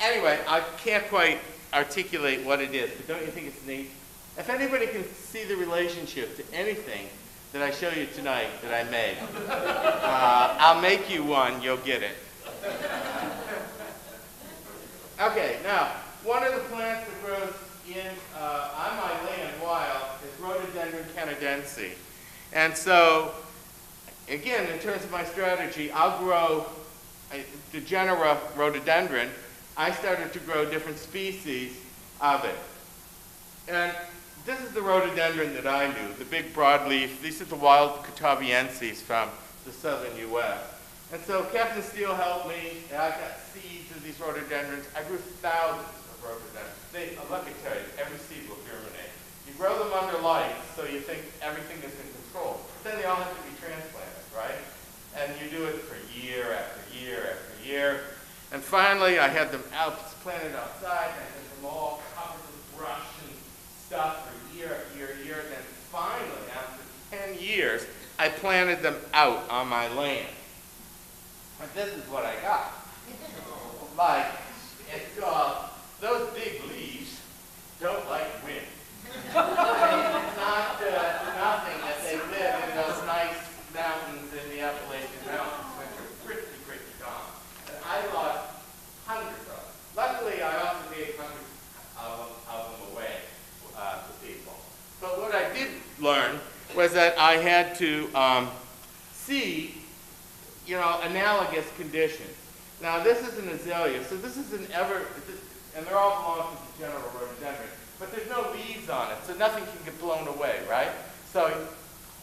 anyway, I can't quite articulate what it is, but don't you think it's neat? If anybody can see the relationship to anything that I show you tonight that I made, I'll make you one, you'll get it. Okay, now, one of the plants that grows on my land wild is Rhododendron canadensis. And so, again, in terms of my strategy, I'll grow the genera rhododendron. I started to grow different species of it. And this is the rhododendron that I knew, the big broadleaf. These are the wild canadensis from the southern U.S. And so Captain Steele helped me, and I got seeds of these rhododendrons. I grew thousands of rhododendrons. Let me tell you, every seed will germinate. You grow them under lights, so you think everything is in control. But then they all have to be transplanted, right? And you do it for year after year after year. And finally, I had them planted outside, and I had them all covered with brush and stuff for year after year after year. And then finally, after 10 years, I planted them out on my land. And this is what I got. Like, it's those big leaves don't like wind. I mean, it's not nothing that they live in those nice mountains in the Appalachian Mountains, which are pretty calm. And I lost hundreds of them. Luckily, I also gave hundreds of them away to people. But what I did learn was that I had to see, analogous conditions. Now, this is an azalea, so this is and they're all belong to the general rhododendron, but there's no leaves on it, so nothing can get blown away, right? So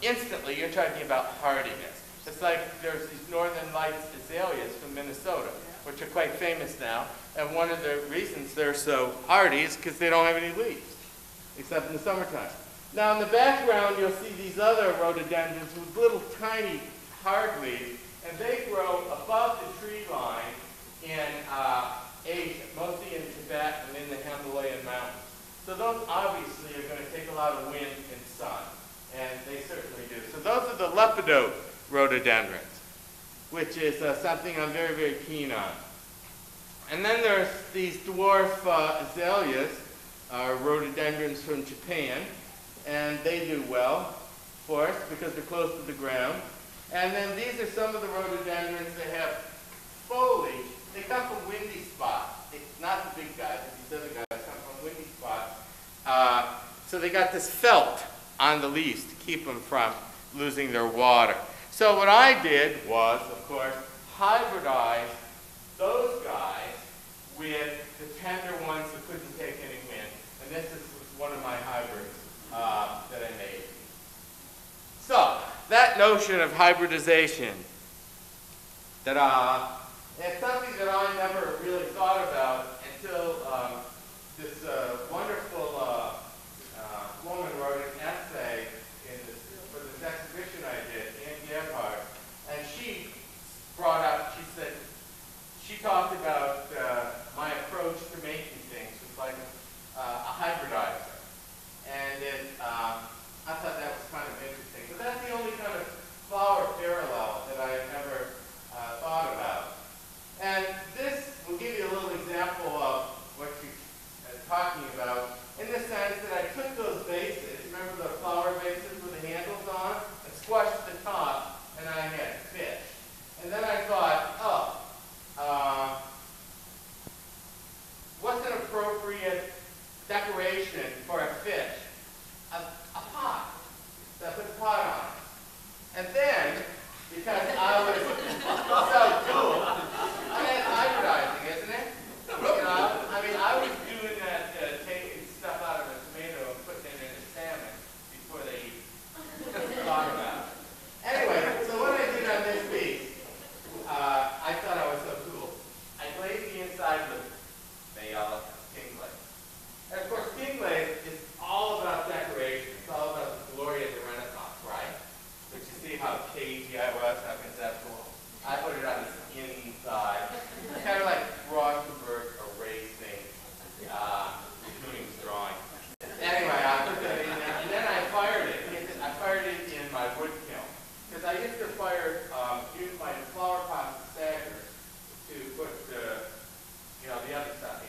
instantly, you're talking about hardiness. It's like there's these Northern Lights azaleas from Minnesota, which are quite famous now, and one of the reasons they're so hardy is because they don't have any leaves, except in the summertime. Now, in the background, you'll see these other rhododendrons with little tiny hard leaves, and they grow above the tree line in Asia, mostly in Tibet and in the Himalayan mountains. So those obviously are going to take a lot of wind and sun, and they certainly do. So those are the lepidote rhododendrons, which is something I'm very, very keen on. And then there's these dwarf azaleas, rhododendrons from Japan, and they do well, of course, because they're close to the ground. And then these are some of the rhododendrons that have foliage. They come from windy spots. Not the big guys, but these other guys come from windy spots. So they got this felt on the leaves to keep them from losing their water. So what I did was, of course, hybridize those guys with the tender ones that couldn't take any wind. And this is one of my hybrids that I made. So, that notion of hybridization, it's something that I never really thought about until this wonderful woman wrote an essay for this exhibition I did, Ann Gebhardt, and she brought up, she talked about my approach to making things was like a hybridizer. And I thought that was kind of interesting. But that's the only kind of flower parallel that I've ever thought about. And this will give you a little example of what she's talking about, in the sense that I took those vases, remember the flower vases with the handles on, and squashed the top, and I had fish. And then I thought, what's an appropriate decoration for a fish? A pot. So I put a pot on it. And then, because I was so cool, that's hybridizing, isn't it? I was doing that, taking stuff out of a tomato and putting it in a salmon before they thought about it. Anyway, so what I did on this piece, I thought I was so cool. I glazed the inside with Majolica king glaze. And of course, king glaze is all about decoration. It's all about the glory of the Renaissance, right? But you see how cagey I was, how conceptual. I put it on the inside. It's kind of like Rothenberg erasing Kooning's drawing. Anyway, I put that in there, and then I fired it. I fired it in my wood kiln. Because I used to use my flower pots and staggers to put the other stuff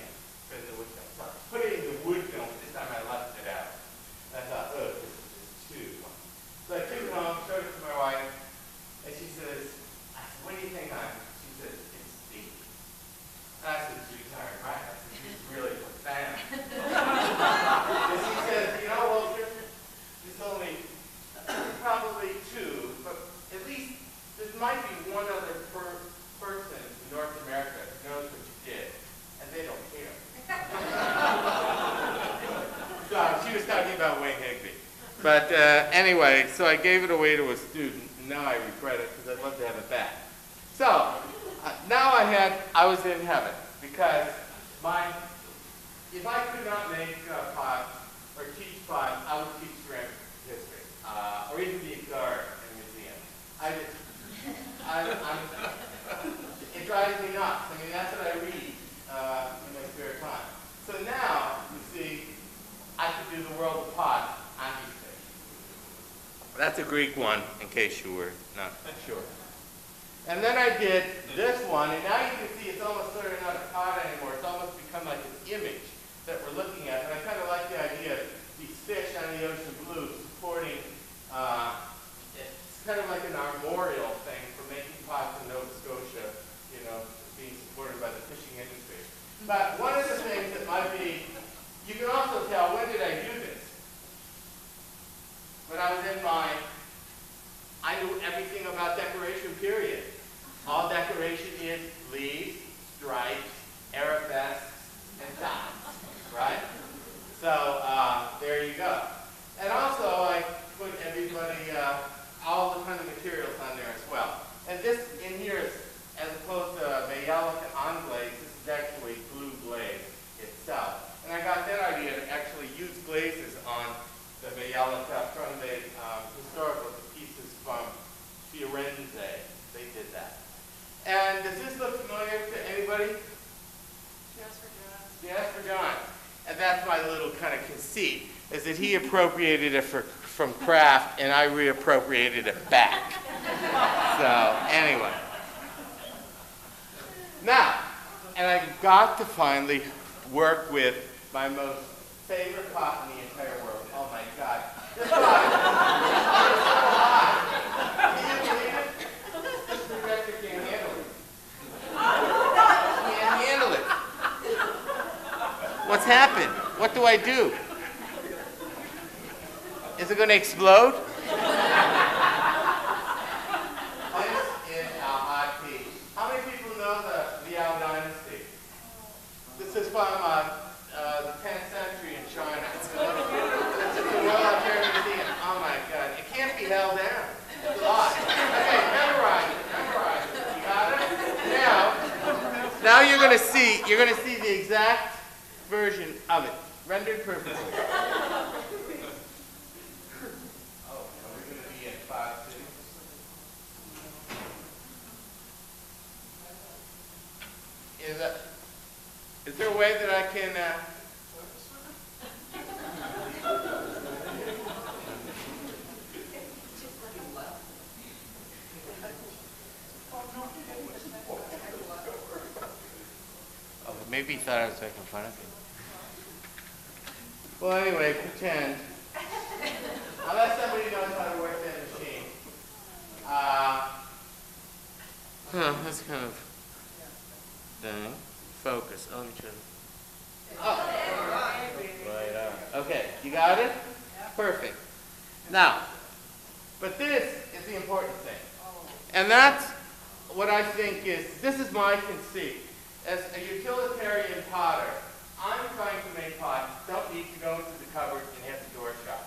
But anyway, so I gave it away to a student, and now I regret it because I'd love to have it back. So now I was in heaven because if I could not make pots or teach pots, I would teach ceramic history or even be a guard in a museum. It drives me nuts. I mean, that's what I read in my spare time. So now, you see, I could do the world of pots on these things. That's a Greek one, in case you were not sure. And then I did this one, and now you can see it's almost sort of not a pot anymore. It's almost become like an image that we're looking at. And I kind of like the idea of these fish on the ocean blue supporting, it's kind of like an armorial thing for making pots in Nova Scotia, you know, being supported by the fishing industry. But one of the things that might be, you can also tell, when did I do this? When I was in I knew everything about decoration, period. All decoration is leaves, stripes, arabesques, and dots, right? So there you go. And also I put everybody, all the kind of materials on there as well. And this in here is, as opposed to Majolica on glaze, this is actually blue glaze itself. And I got that idea to actually use glazes on the Majolica from the historical pieces from Firenze. They did that. And does this look familiar to anybody? Yes, for John. And that's my little kind of conceit, is that he appropriated it from craft, and I reappropriated it back. So, anyway. Now, and I've got to finally work with my most favorite pot in the entire world. Oh my God. This pot is so hot. Can you believe it? This projector can't handle it. Can't handle it. What's happened? What do I do? Is it going to explode? This is a hot tea. How many people know the Liao dynasty? This is from the 10th century in China. It's a Royal Ontario Museum. Oh my God. It can't be held down. It's a lot. Okay, memorize it. Memorize it. You got it? Now you're going to see the exact version of it, rendered perfectly. Oh, we're going to be at 5 too. Is there a way that I can? Oh, maybe he thought I was making fun of him. Well, anyway, pretend. Unless somebody knows how to work that machine. That's kind of thing. Focus. Oh, let me try. Oh. Right on. Okay, you got it? Perfect. Now, but this is the important thing. And that's what I think this is my conceit. As a utilitarian potter, I'm trying to make pots that don't need to go into the cupboard and hit the door shut.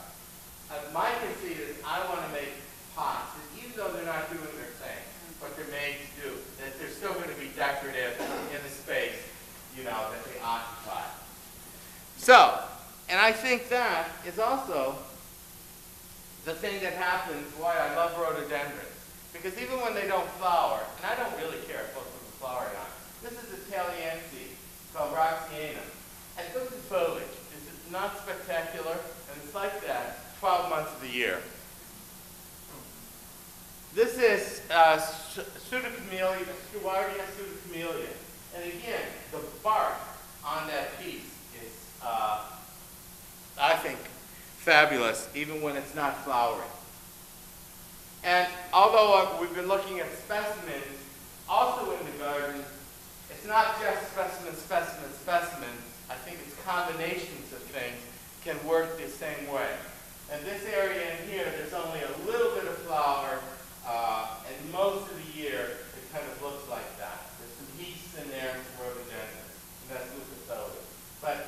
My conceit is I want to make pots that even though they're not doing their thing, what they're made to do, that they're still going to be decorative in the space, you know, that they occupy. So, and I think that is also the thing that happens why I love rhododendrons. Because even when they don't flower, and I don't really care if most of them flower or not, this is a Taliensis called Roxiana. And look at the foliage. It's not spectacular, and it's like that 12 months of the year. This is Pseudocamellia, Stewardia pseudocamellia. And again, the bark on that piece is, I think, fabulous, even when it's not flowering. And although we've been looking at specimens, also in the garden, it's not just specimens. I think it's combinations of things can work the same way. And this area in here, there's only a little bit of flower, and most of the year, it kind of looks like that. There's some heaths in there, and some rhododendrons, and that's leucopholia. But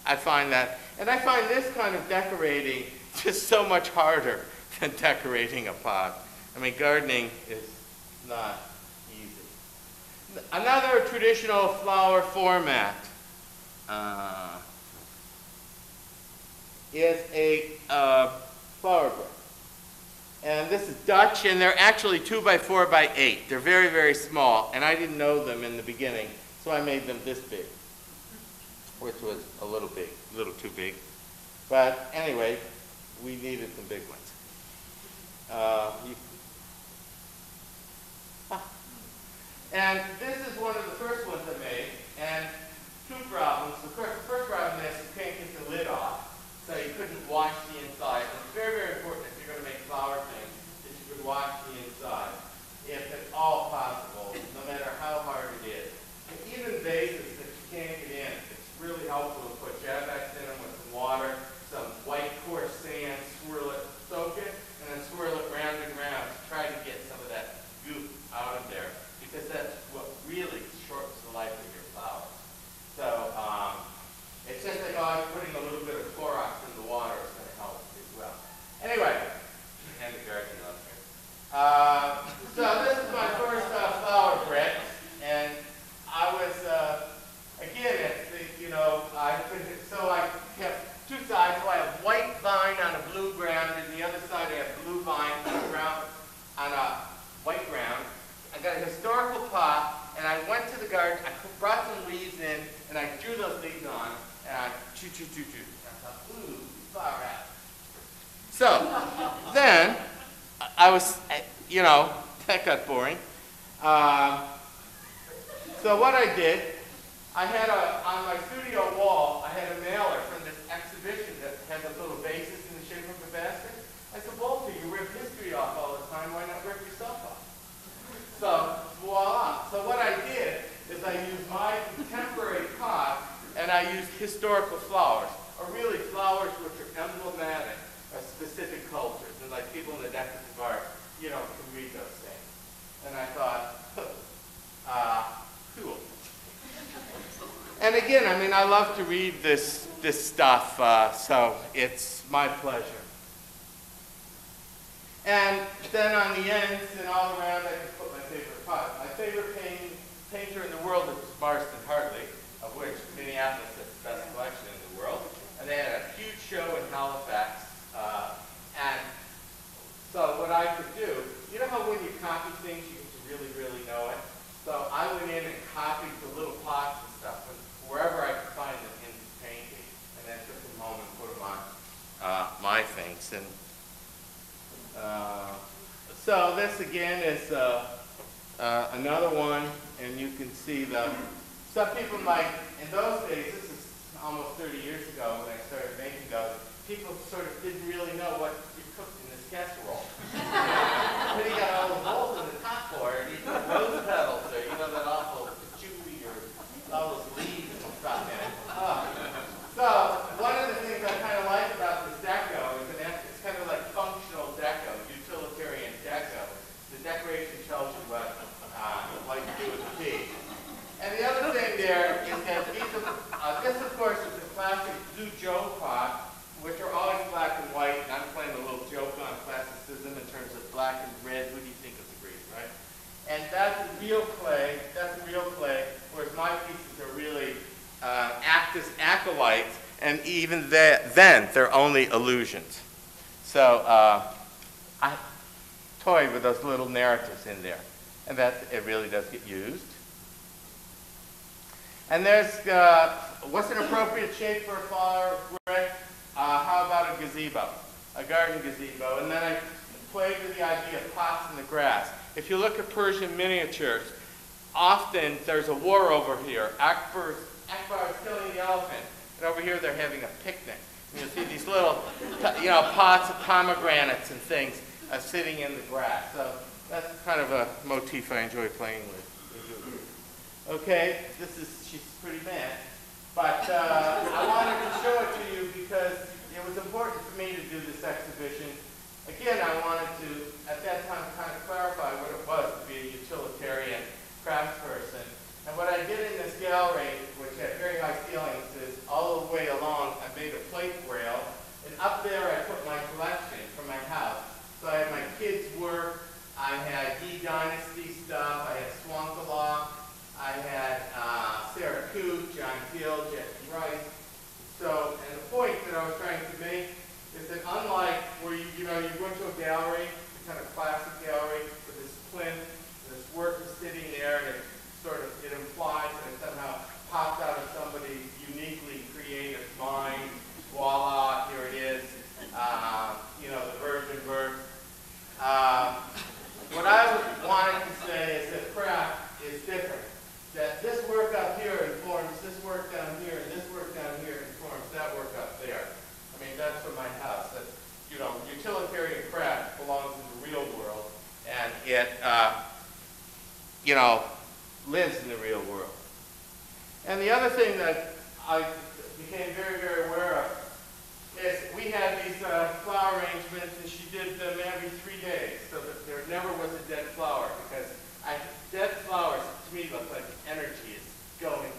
I find that, And I find this kind of decorating just so much harder than decorating a pot. I mean, gardening is not easy. Another traditional flower format is a flower brick. And this is Dutch, and they're actually 2x4 by 8. They're very, very small, and I didn't know them in the beginning, so I made them this big, which was a little big, a little too big. But anyway, we needed some big ones. And this is one of the first ones I made, and two problems. The first problem is you can't get the lid off, so you couldn't wash the inside. It's very, very important if you're going to make flower things that you could wash the inside, if at all possible, no matter how hard it is. And even vases that you can't get in, it's really helpful to put Javex in them with some water, some white coarse sand, swirl it, soak it, and then swirl it round and round to try to get some of that goop out of there, because that's what really shortens the life of your flowers. So it's just like always putting a little bit of Clorox in the water is going to help as well. Anyway, and the garden up here. So this is my first flower brick, and I was, again, it's the, you know, I kept two sides, so I have white vine on a blue ground, and the other side I have blue vine on a white ground. I got a historical pot, and I went to the garden, I brought some leaves in, and I drew those leaves on, and I choo. I thought, ooh, flower out. So, then, I was, you know, that got boring. So what I did, I had on my studio wall, I had a mailer from this exhibition that had those little vases in the shape of a basket. I said, Walter, you rip history off all the time, why not rip yourself off? So, voila. So what I did is I used my contemporary pot, and I used historical flowers, or really flowers which are emblematic of specific cultures, and like people in the decorative art, you know, can read those things. And I thought, cool. And again, I mean, I love to read this stuff, so it's my pleasure. And then on the ends and all around, I can put my favorite pot. My favorite painter in the world is Marston Hartley, of which Minneapolis has the best collection in the world. And they had a huge show in Halifax. And so what I could do, you know how when you copy things, you get to really, really know it? So I went in and copied the little pots and stuff, wherever I could find them in the painting, and then took them home and put them on my things. And so this again is another one, and you can see some people might, in those days, this is almost 30 years ago when I started making those, people sort of didn't really know what you cooked in this casserole. Then you got all those holes in the top for it, you put rose petals, or you know that awful patchouli, or all those leaves and stuff in it. So one of the things I kind of like about this deco is that it's kind of like functional deco, utilitarian deco. The decoration tells you what you do with the piece. And the other thing there is that this, of course, is the classic blue Joe pot, which are always black and white. And I'm playing a little joke on classicism in terms of black and red. Who do you think agrees, right? And that's real clay. That's real clay, whereas my pieces are really act as acolytes, and even then they're only illusions. So I toyed with those little narratives in there, and it really does get used. And there's what's an appropriate shape for a flower brick? How about a gazebo, a garden gazebo? And then I played with the idea of pots in the grass. If you look at Persian miniatures, often there's a war over here. Akbar is killing the elephant, and over here they're having a picnic. And you'll see these little, pots of pomegranates and things sitting in the grass. So that's kind of a motif I enjoy playing with. Okay, she's pretty mad, but I wanted to show it to you because it was important for me to do this exhibition. Again, I wanted to, at that time, kind of clarify what it was to be a utilitarian craftsperson. And what I did in this gallery, which had very high ceilings, is all the way along, I made a plate Cooch, John Gill, Jackie Rice. So, and the point that I was trying to make is that unlike where you go into a gallery, a kind of classic gallery with this plinth, and this work is sitting there, and it implies that it somehow pops out of somebody's uniquely creative mind. Voila, here it is. The virgin birth. What I wanted to say is that craft is different. That this work up here informs this work down here, and this work down here informs that work up there. I mean, that's from my house. That, utilitarian craft belongs in the real world, and it, lives in the real world. And the other thing that I became very, very aware of is we had these flower arrangements, and she did them every 3 days, so that there never was a dead flower, because dead flowers to me look like energy is going.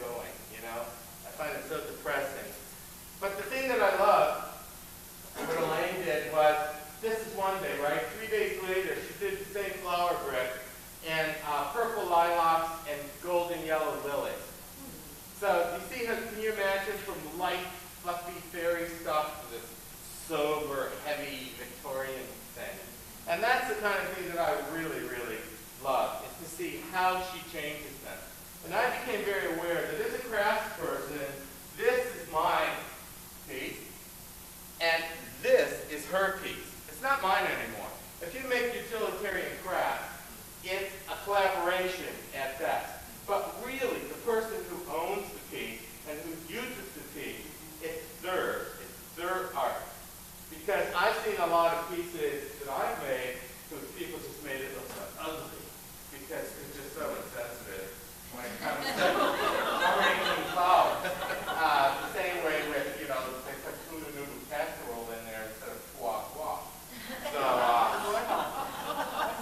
I find it so depressing. But the thing that I love, what Elaine did was, this is one day, right? 3 days later, she did the same flower brick, and purple lilacs and golden yellow lilies. So you see how, can you imagine from light, fluffy fairy stuff to this sober, heavy Victorian thing? And that's the kind of thing that I really, really love, is to see how she changes them. And I became very aware that as a craftsperson, this is my piece, and this is her piece. It's not mine anymore. If you make utilitarian craft, it's a collaboration at best. But really, the person who owns the piece and who uses the piece, it's theirs. It's their art. Because I've seen a lot of pieces that I've made whose people just made it look so ugly because it's just so insensitive when it comes to arranging flowers. The same way with, they put tuna noodle casserole in there instead of foie gras. So,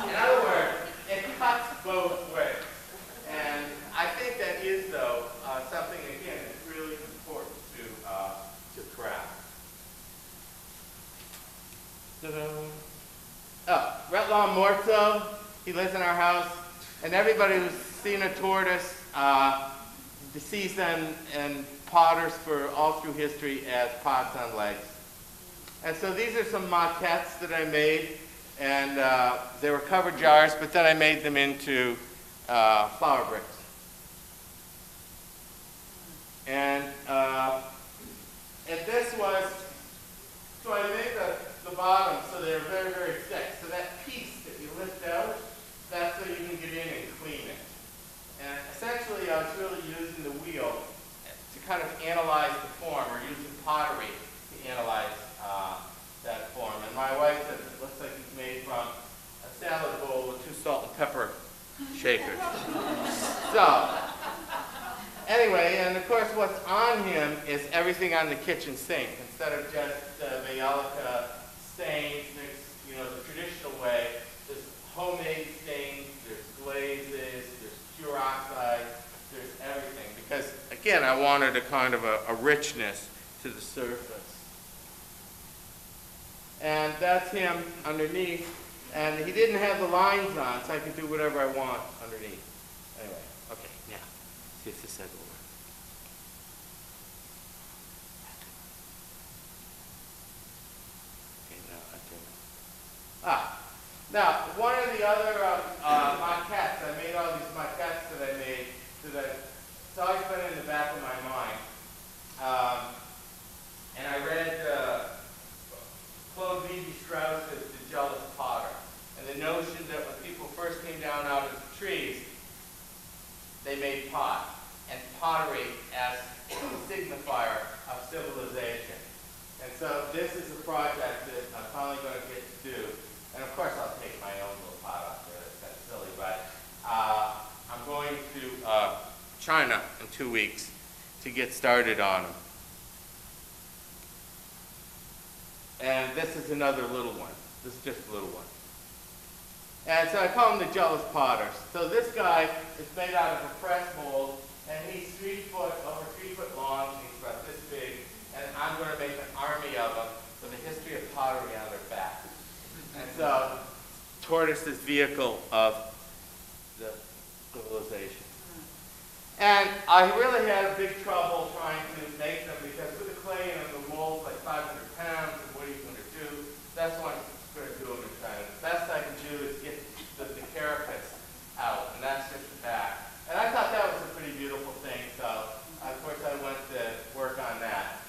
in other words, it cuts both ways. And I think that is, though, something, again, that's really important to craft. Retlaw Morto, he lives in our house, and everybody who's seen a tortoise sees them in potters for all through history as pots on legs. And so these are some maquettes that I made, and they were covered jars, but then I made them into flower bricks. And this was, so I made the bottom so they're very, very thick. So that piece that you lift out, that's so you can get in and clean it. And essentially I was really using the wheel to kind of analyze the form, or using pottery to analyze that form. And my wife says it looks like it's made from a salad bowl with 2 salt and pepper shakers. So, anyway, and of course what's on him is everything on the kitchen sink. Instead of just Majolica stains, there's, the traditional way, there's homemade stains, there's glazes, there's pure oxide, there's everything. Because, again, I wanted a kind of a richness to the surface. And that's him underneath. And he didn't have the lines on, so I could do whatever I want underneath. Anyway, okay, now, see if this says will work. Okay, now I turn it. Now, one of the other maquettes, I made all these maquettes that I made, it's always been in the back of my mind. And I read Claude Lévi-Strauss's The Jealous Potter, and the notion that when people first came down out of the trees, they made pot, and pottery as a signifier of civilization. And so this is a project that I'm finally going to get to do. And of course I'll take my own little pot off there, that's silly, but I'm going to China in 2 weeks to get started on them. And this is another little one. This is just a little one. And so I call them the jealous potters. So this guy is made out of a press mold, and he's over 3 foot long, and he's about this big, and I'm going to make an army of them with a history of pottery on their back. And so, tortoise's vehicle of the civilization. And I really had a big trouble trying to make them because with the clay in them, the mold's like 500 pounds, and what are you going to do? That's why I'm going to do them in China. The best I can do is get the carapace out, and that's just the back. And I thought that was a pretty beautiful thing, so of course I went to work on that.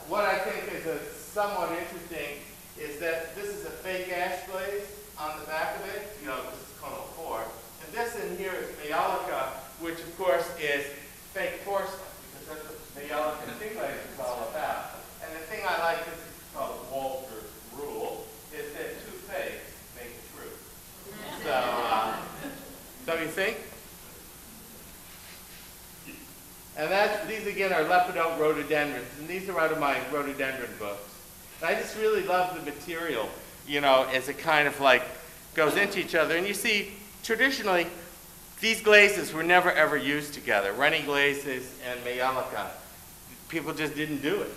What I think is somewhat interesting is that this is a fake ash glaze on the back of it. You know, this is Cono 4. And this in here is Majolica, which of course is fake porcelain, because that's what Majolica tea glaze is all about. And the thing I like, this is called Walter's rule, is that two fakes make a truth. So, don't you think? And these again are lepidote rhododendrons, and these are out of my rhododendron books. And I just really love the material, you know, as it kind of like goes into each other. And you see, traditionally, these glazes were never ever used together. Rennie glazes and Majolica. People just didn't do it.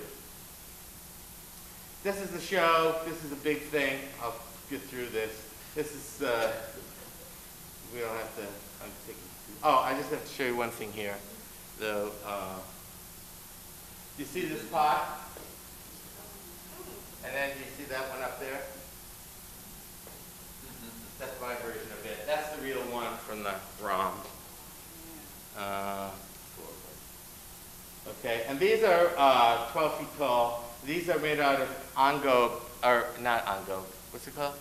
This is the show. This is a big thing. I'll get through this. This is, we don't have to, I'm taking, oh, I just have to show you one thing here. You see this pot? And then you see that one up there? That's my version of it. That's the real one from the ROM. Okay, and these are 12 feet tall. These are made out of or not ongo, what's it called?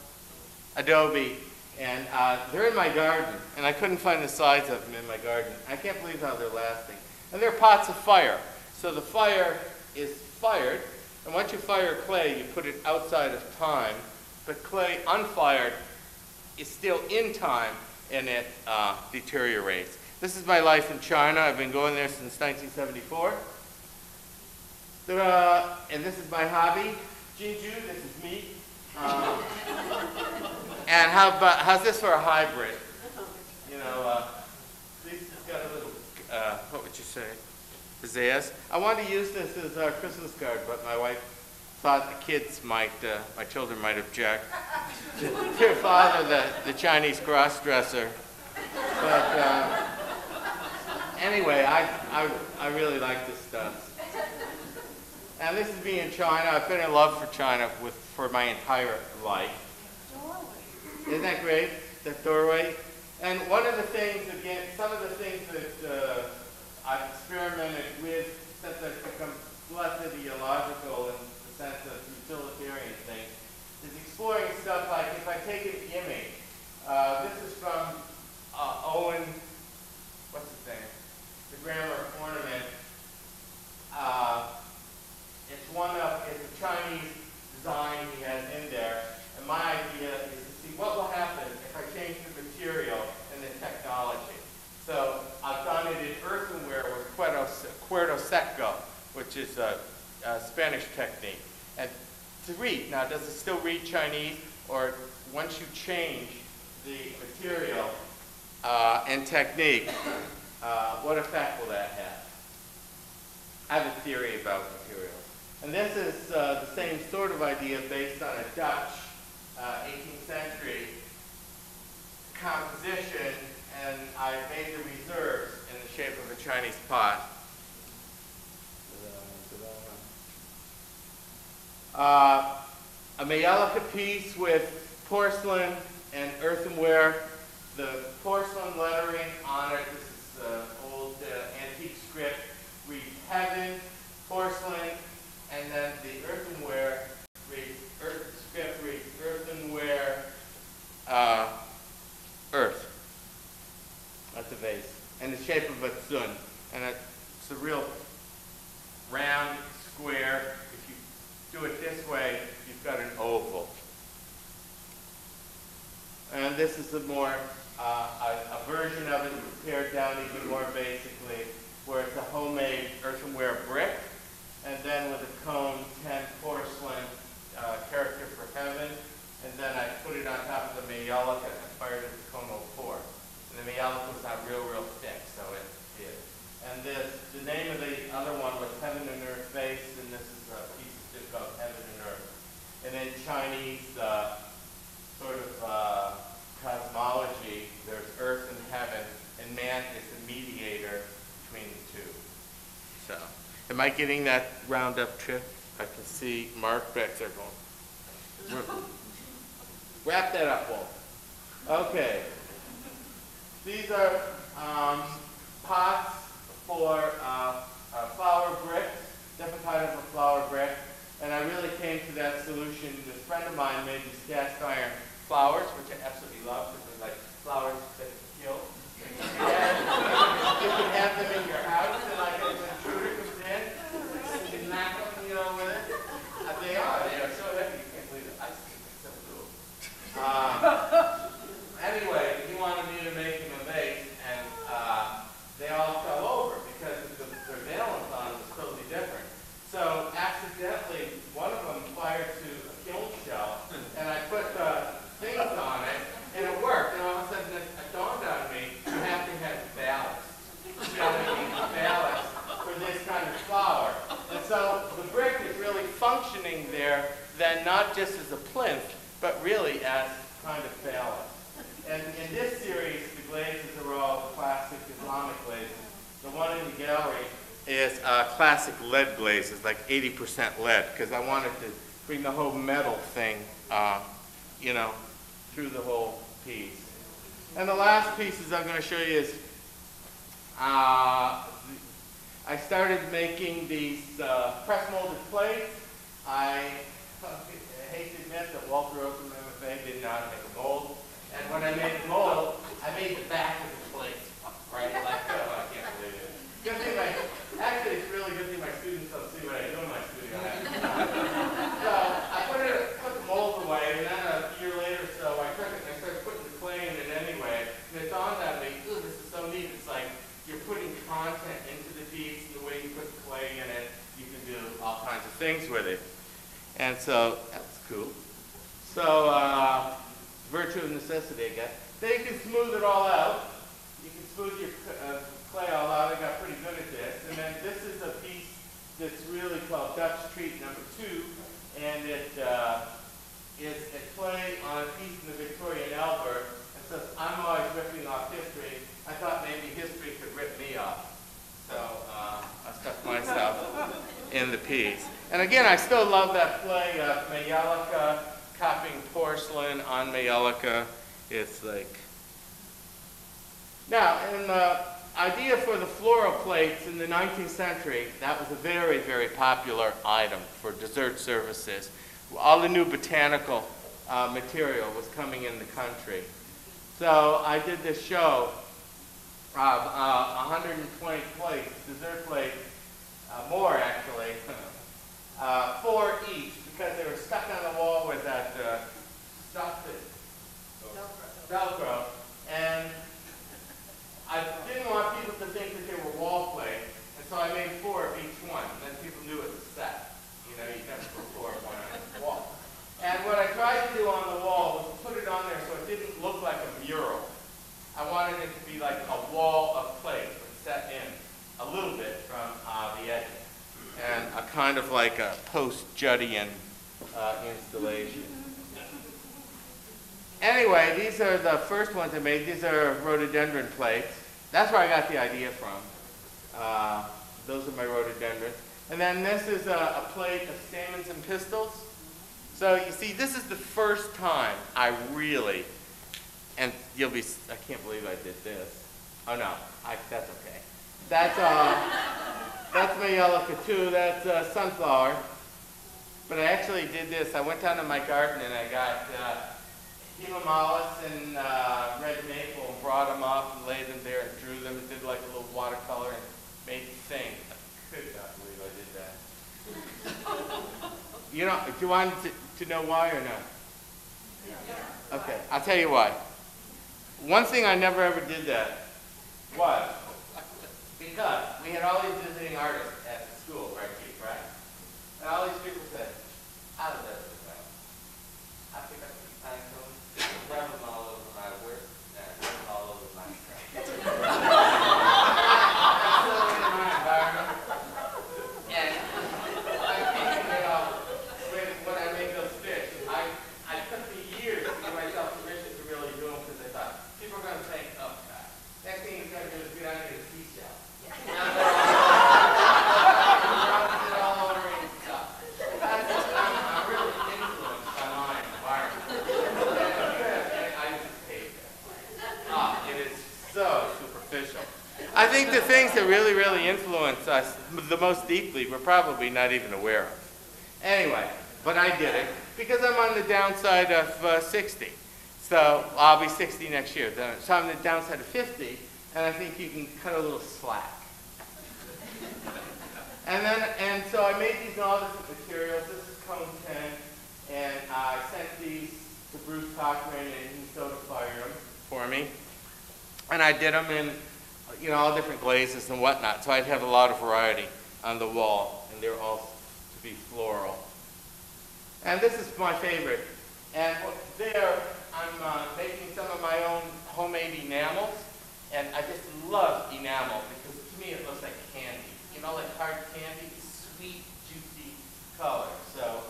Adobe. And they're in my garden, and I couldn't find the size of them in my garden. I can't believe how they're lasting. And they're pots of fire. So the fire is fired, and once you fire clay, you put it outside of time. But clay unfired is still in time, and it deteriorates. This is my life in China. I've been going there since 1974. And this is my hobby. Jinju, this is me. And how's this for a hybrid? You know, this has got a little, what would you say, Vases. I wanted to use this as our Christmas card, but my wife thought the kids might, my children might object to their father, the Chinese cross-dresser. But anyway, I really like this stuff. And this is me in China. I've been in love for China for my entire life. Isn't that great? That doorway? And one of the things, again, some of the things that I've experimented with since I've become less ideological in the sense of utilitarian things, is exploring stuff like, if I take an image, this is from Owen, what's his name? The Grammar of Ornament. It's a Chinese design he has in there, and my idea is to see what will happen if I change the material and the technology. So I've done it in earthenware with cuero seco, which is a Spanish technique. And to read, now does it still read Chinese, or once you change the material and technique, what effect will that have? I have a theory about materials. And this is the same sort of idea based on a Dutch 18th century composition, and I made the reserves in the shape of a Chinese pot. A Majolica piece with porcelain and earthenware. The porcelain lettering on it, this is old antique script, reads heaven, porcelain, and then the earthenware reads, script reads earthenware, earth. That's a vase. And the shape of a sun. And it's a real round square. If you do it this way, you've got an oval. And this is a more, a version of it pared down even more basically, where it's a homemade earthenware brick, and then with a cone 10 porcelain character for heaven, and then I put it on top of the Majolica and fired it with cone 04. And the Majolica was not real thick, so it did. And the name of the other one was Heaven and Earth Vase, and this is a piece just called Heaven and Earth. And in Chinese sort of cosmology, there's earth and heaven, and man is the mediator between the two. Am I getting that roundup trip? I can see Mark back there going. Wrap that up, Walt. Okay. These are pots for flower bricks, different kinds of flower brick. And I really came to that solution. This friend of mine made these cast iron flowers, which I absolutely love, because they're like flowers that kill. You can have them in your house, and like if an intruder comes in, you can knock them, you know, with it. They are so heavy, you can't believe it. I just think they're so cool. Anyway, he wanted me to make him a vase, and they all fell over because the valence on them was totally different. So accidentally, one of them fired to a kiln shell, and I put things on it, and it worked. And all of a sudden, it dawned on me, you have to have ballast. You have to have ballast for this kind of flower. And so the brick is really functioning there, then not just as a plinth, but really as kind of ballast. And in this series, the glazes are all classic Islamic glazes. The one in the gallery is classic lead glazes, like 80% lead, because I wanted to bring the whole metal thing, you know, through the whole piece. And the last pieces I'm going to show you is, I started making these press molded plates. I hate to admit that Walter Oakham MFA didn't know how to make a mold. And when I made the mold, I made the back of the plate, right? Like, oh, I can't believe it. Good thing actually, it's really good thing my students don't see what I do in my studio. So I put the mold away, and then a year later or so, I took it and I started putting the clay in it anyway. And it dawned on me, ooh, this is so neat. It's like you're putting content into the piece, and the way you put the clay in it, you can do all kinds of things with it. And so that's cool. So virtue of necessity, I guess. Then you can smooth it all out. You can smooth your clay all out. I got pretty good at this. And then this is a piece that's really called Dutch Treat #2, and it is a play on a piece in the Victorian Albert. And so I'm always ripping off history. I thought maybe history could rip me off. So I stuck myself in the piece. And again, I still love that play, Majolica, copying porcelain on Majolica. It's like... Now, in the idea for the floral plates in the 19th century, that was a very, very popular item for dessert services. All the new botanical material was coming in the country. So I did this show of 120 plates, dessert plates, more actually, 4 each, because they were stuck on the wall with that stuff that Velcro. And I didn't want people to think that they were wall plates, and so I made 4 of each one. And then people knew it was set. You know, you never put 4 of one on the wall. And what I tried to do on the wall was put it on there so it didn't look like a mural. I wanted it to be like a wall of plates, but set in a little bit from the edges. And a kind of like a post-Juddean installation. Anyway, these are the first ones I made. These are rhododendron plates. That's where I got the idea from. Those are my rhododendrons. And then this is a plate of stamens and pistils. So you see, this is the first time I really, and you'll be, I can't believe I did this. Oh no, that's okay. That's Majolica too, that's sunflower. But I actually did this. I went down to my garden and I got Hemalis and red maple and brought them up and laid them there and drew them and did like a little watercolor and made the thing. I could not believe I did that. You know, do you want to know why or no? Yeah. Okay, I'll tell you why. One thing I never ever did that was because we had all these visiting artists at the school, right, Chief, right? And all these people said, how does that look like? I pick up these pine cones, rub them all over my work, and rub them all over my stuff. That's still in my environment. And when I made those fish, I took me years to give myself permission to really do them because I thought, people are going to think, oh, God. Next thing he's going to do is get out and get a seashell. things that really, really influence us the most deeply we're probably not even aware of. Anyway, but I did it because I'm on the downside of 60. So I'll be 60 next year. So I'm on the downside of 50, and I think you can cut a little slack. And so I made these in all different materials. This is cone 10, and I sent these to Bruce Cochran, and he soda-fired them for me. And I did them in, all different glazes and whatnot. So I'd have a lot of variety on the wall, and they're all to be floral. And this is my favorite. And there, I'm making some of my own homemade enamels, and I just love enamel because to me it looks like candy. Like hard candy, sweet, juicy color. So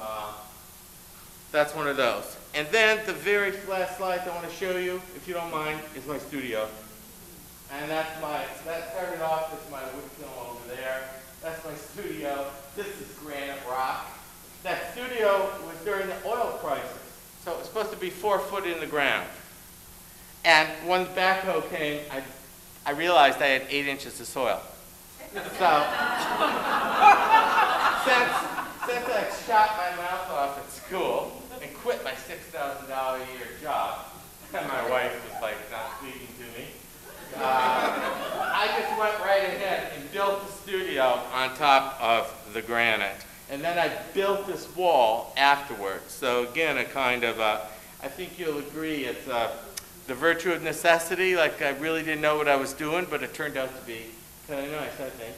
that's one of those. And then the very last slide I want to show you, if you don't mind, is my studio. And that started off as my wood kiln over there. That's my studio. This is granite rock. That studio was during the oil crisis. So it was supposed to be 4 foot in the ground. And when the backhoe came, I realized I had 8 inches of soil. So, since I shot my mouth off at school and quit my $6,000 a year job, and my wife was like not speaking to me, I just went right ahead and built the studio on top of the granite. And then I built this wall afterwards. So again, a kind of, I think you'll agree, it's the virtue of necessity. Like I really didn't know what I was doing, but it turned out to be kind of nice, I think.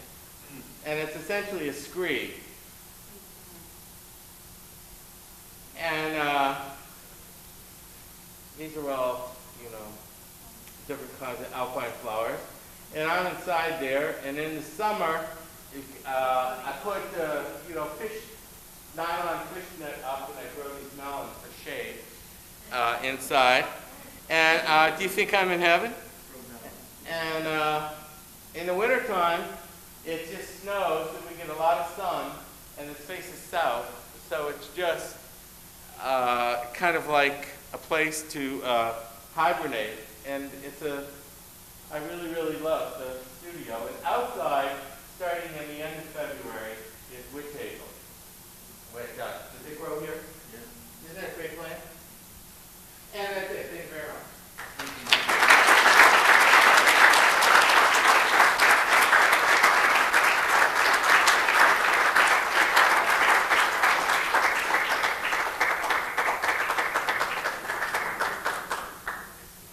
And it's essentially a scree. And these are all, different kinds of alpine flowers. And I'm inside there, and in the summer, I put, nylon fish net up, and I grow these melons for shade inside. And do you think I'm in heaven? And in the wintertime, it just snows, and we get a lot of sun, and it faces south, so it's just kind of like a place to hibernate. And I really, really love the studio. And outside, starting in the end of February, is witch hazel. Does it grow here? Yeah. Isn't that a great plant? And that's it. Thank you very much.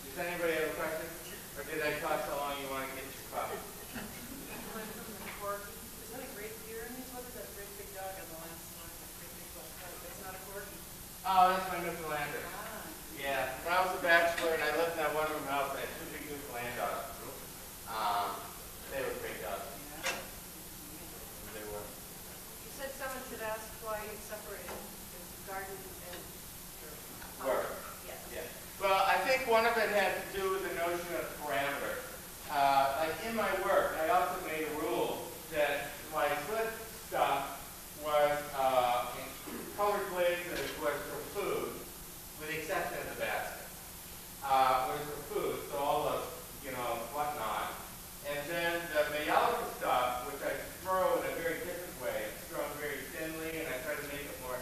Does anybody have a question? Or did I talk so long you want to get your coffee? Is that a great deer in these? What is that great big dog on the last one? Great big dog. That's not a corgi. Oh, that's my Newfoundlander. Yeah, when I was a bachelor and I lived in that one-room house, I had 2 big Newfoundland dogs. They were great dogs. They were. You said someone should ask why you separated the garden and your Work. Yes. Yeah. Well, I think one of it had to do with the notion of parameter. Like in my work, I also made a rule that my foot stuff was in colored glazes was for food, with the exception of the basket. Was for food, so all the, whatnot. And then the Majolica stuff, which I throw in a very different way. It's thrown very thinly, and I try to make it more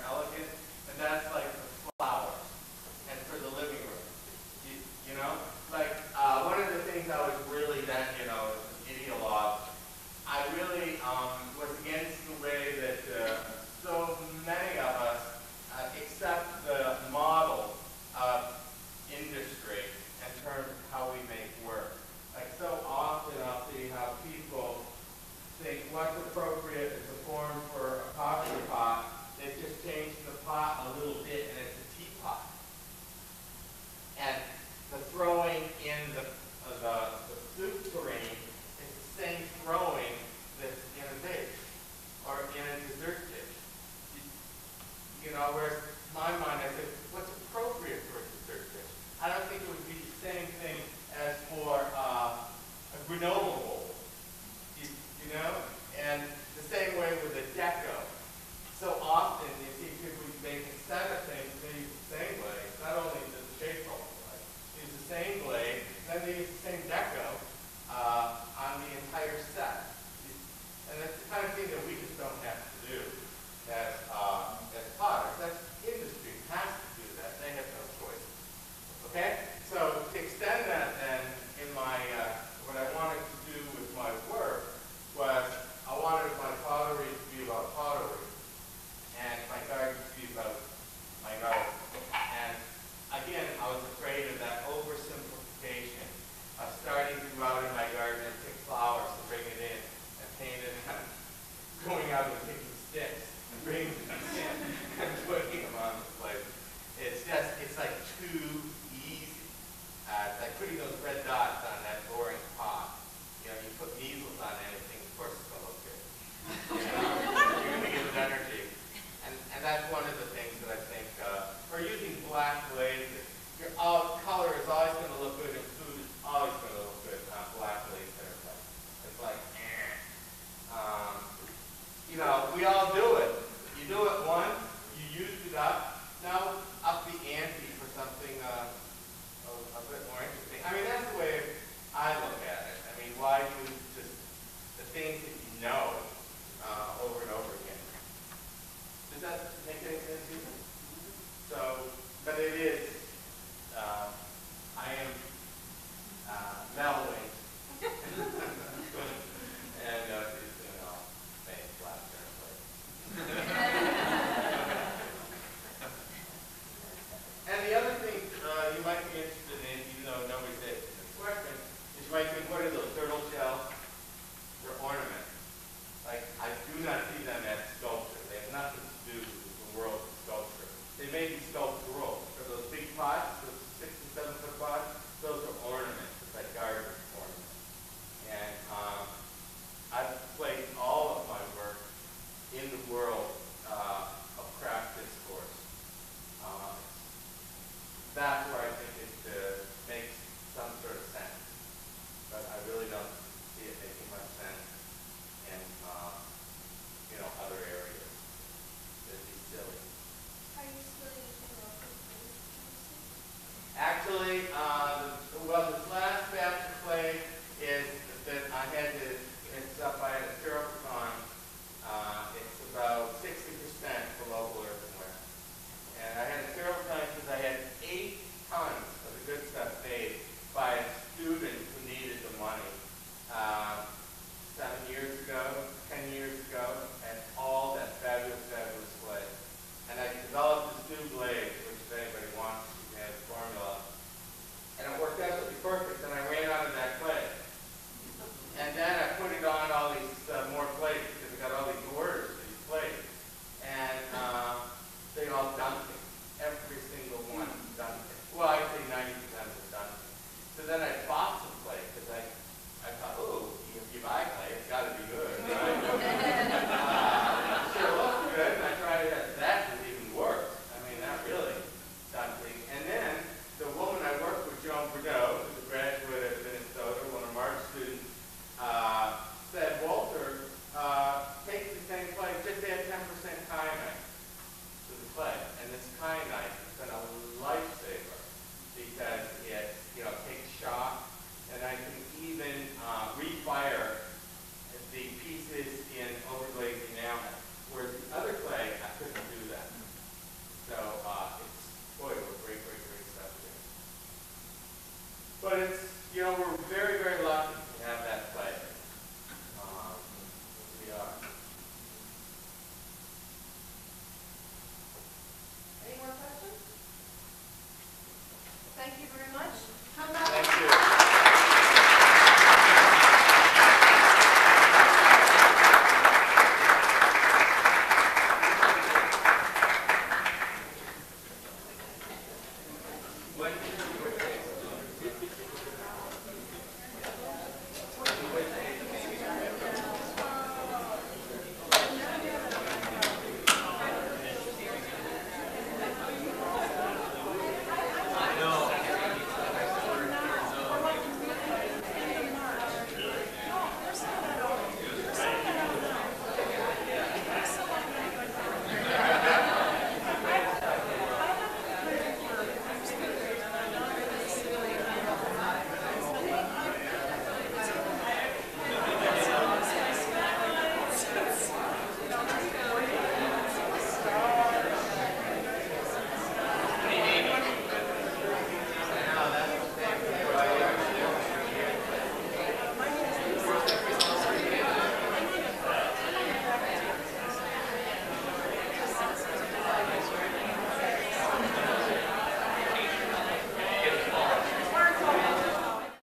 out and picking sticks and bringing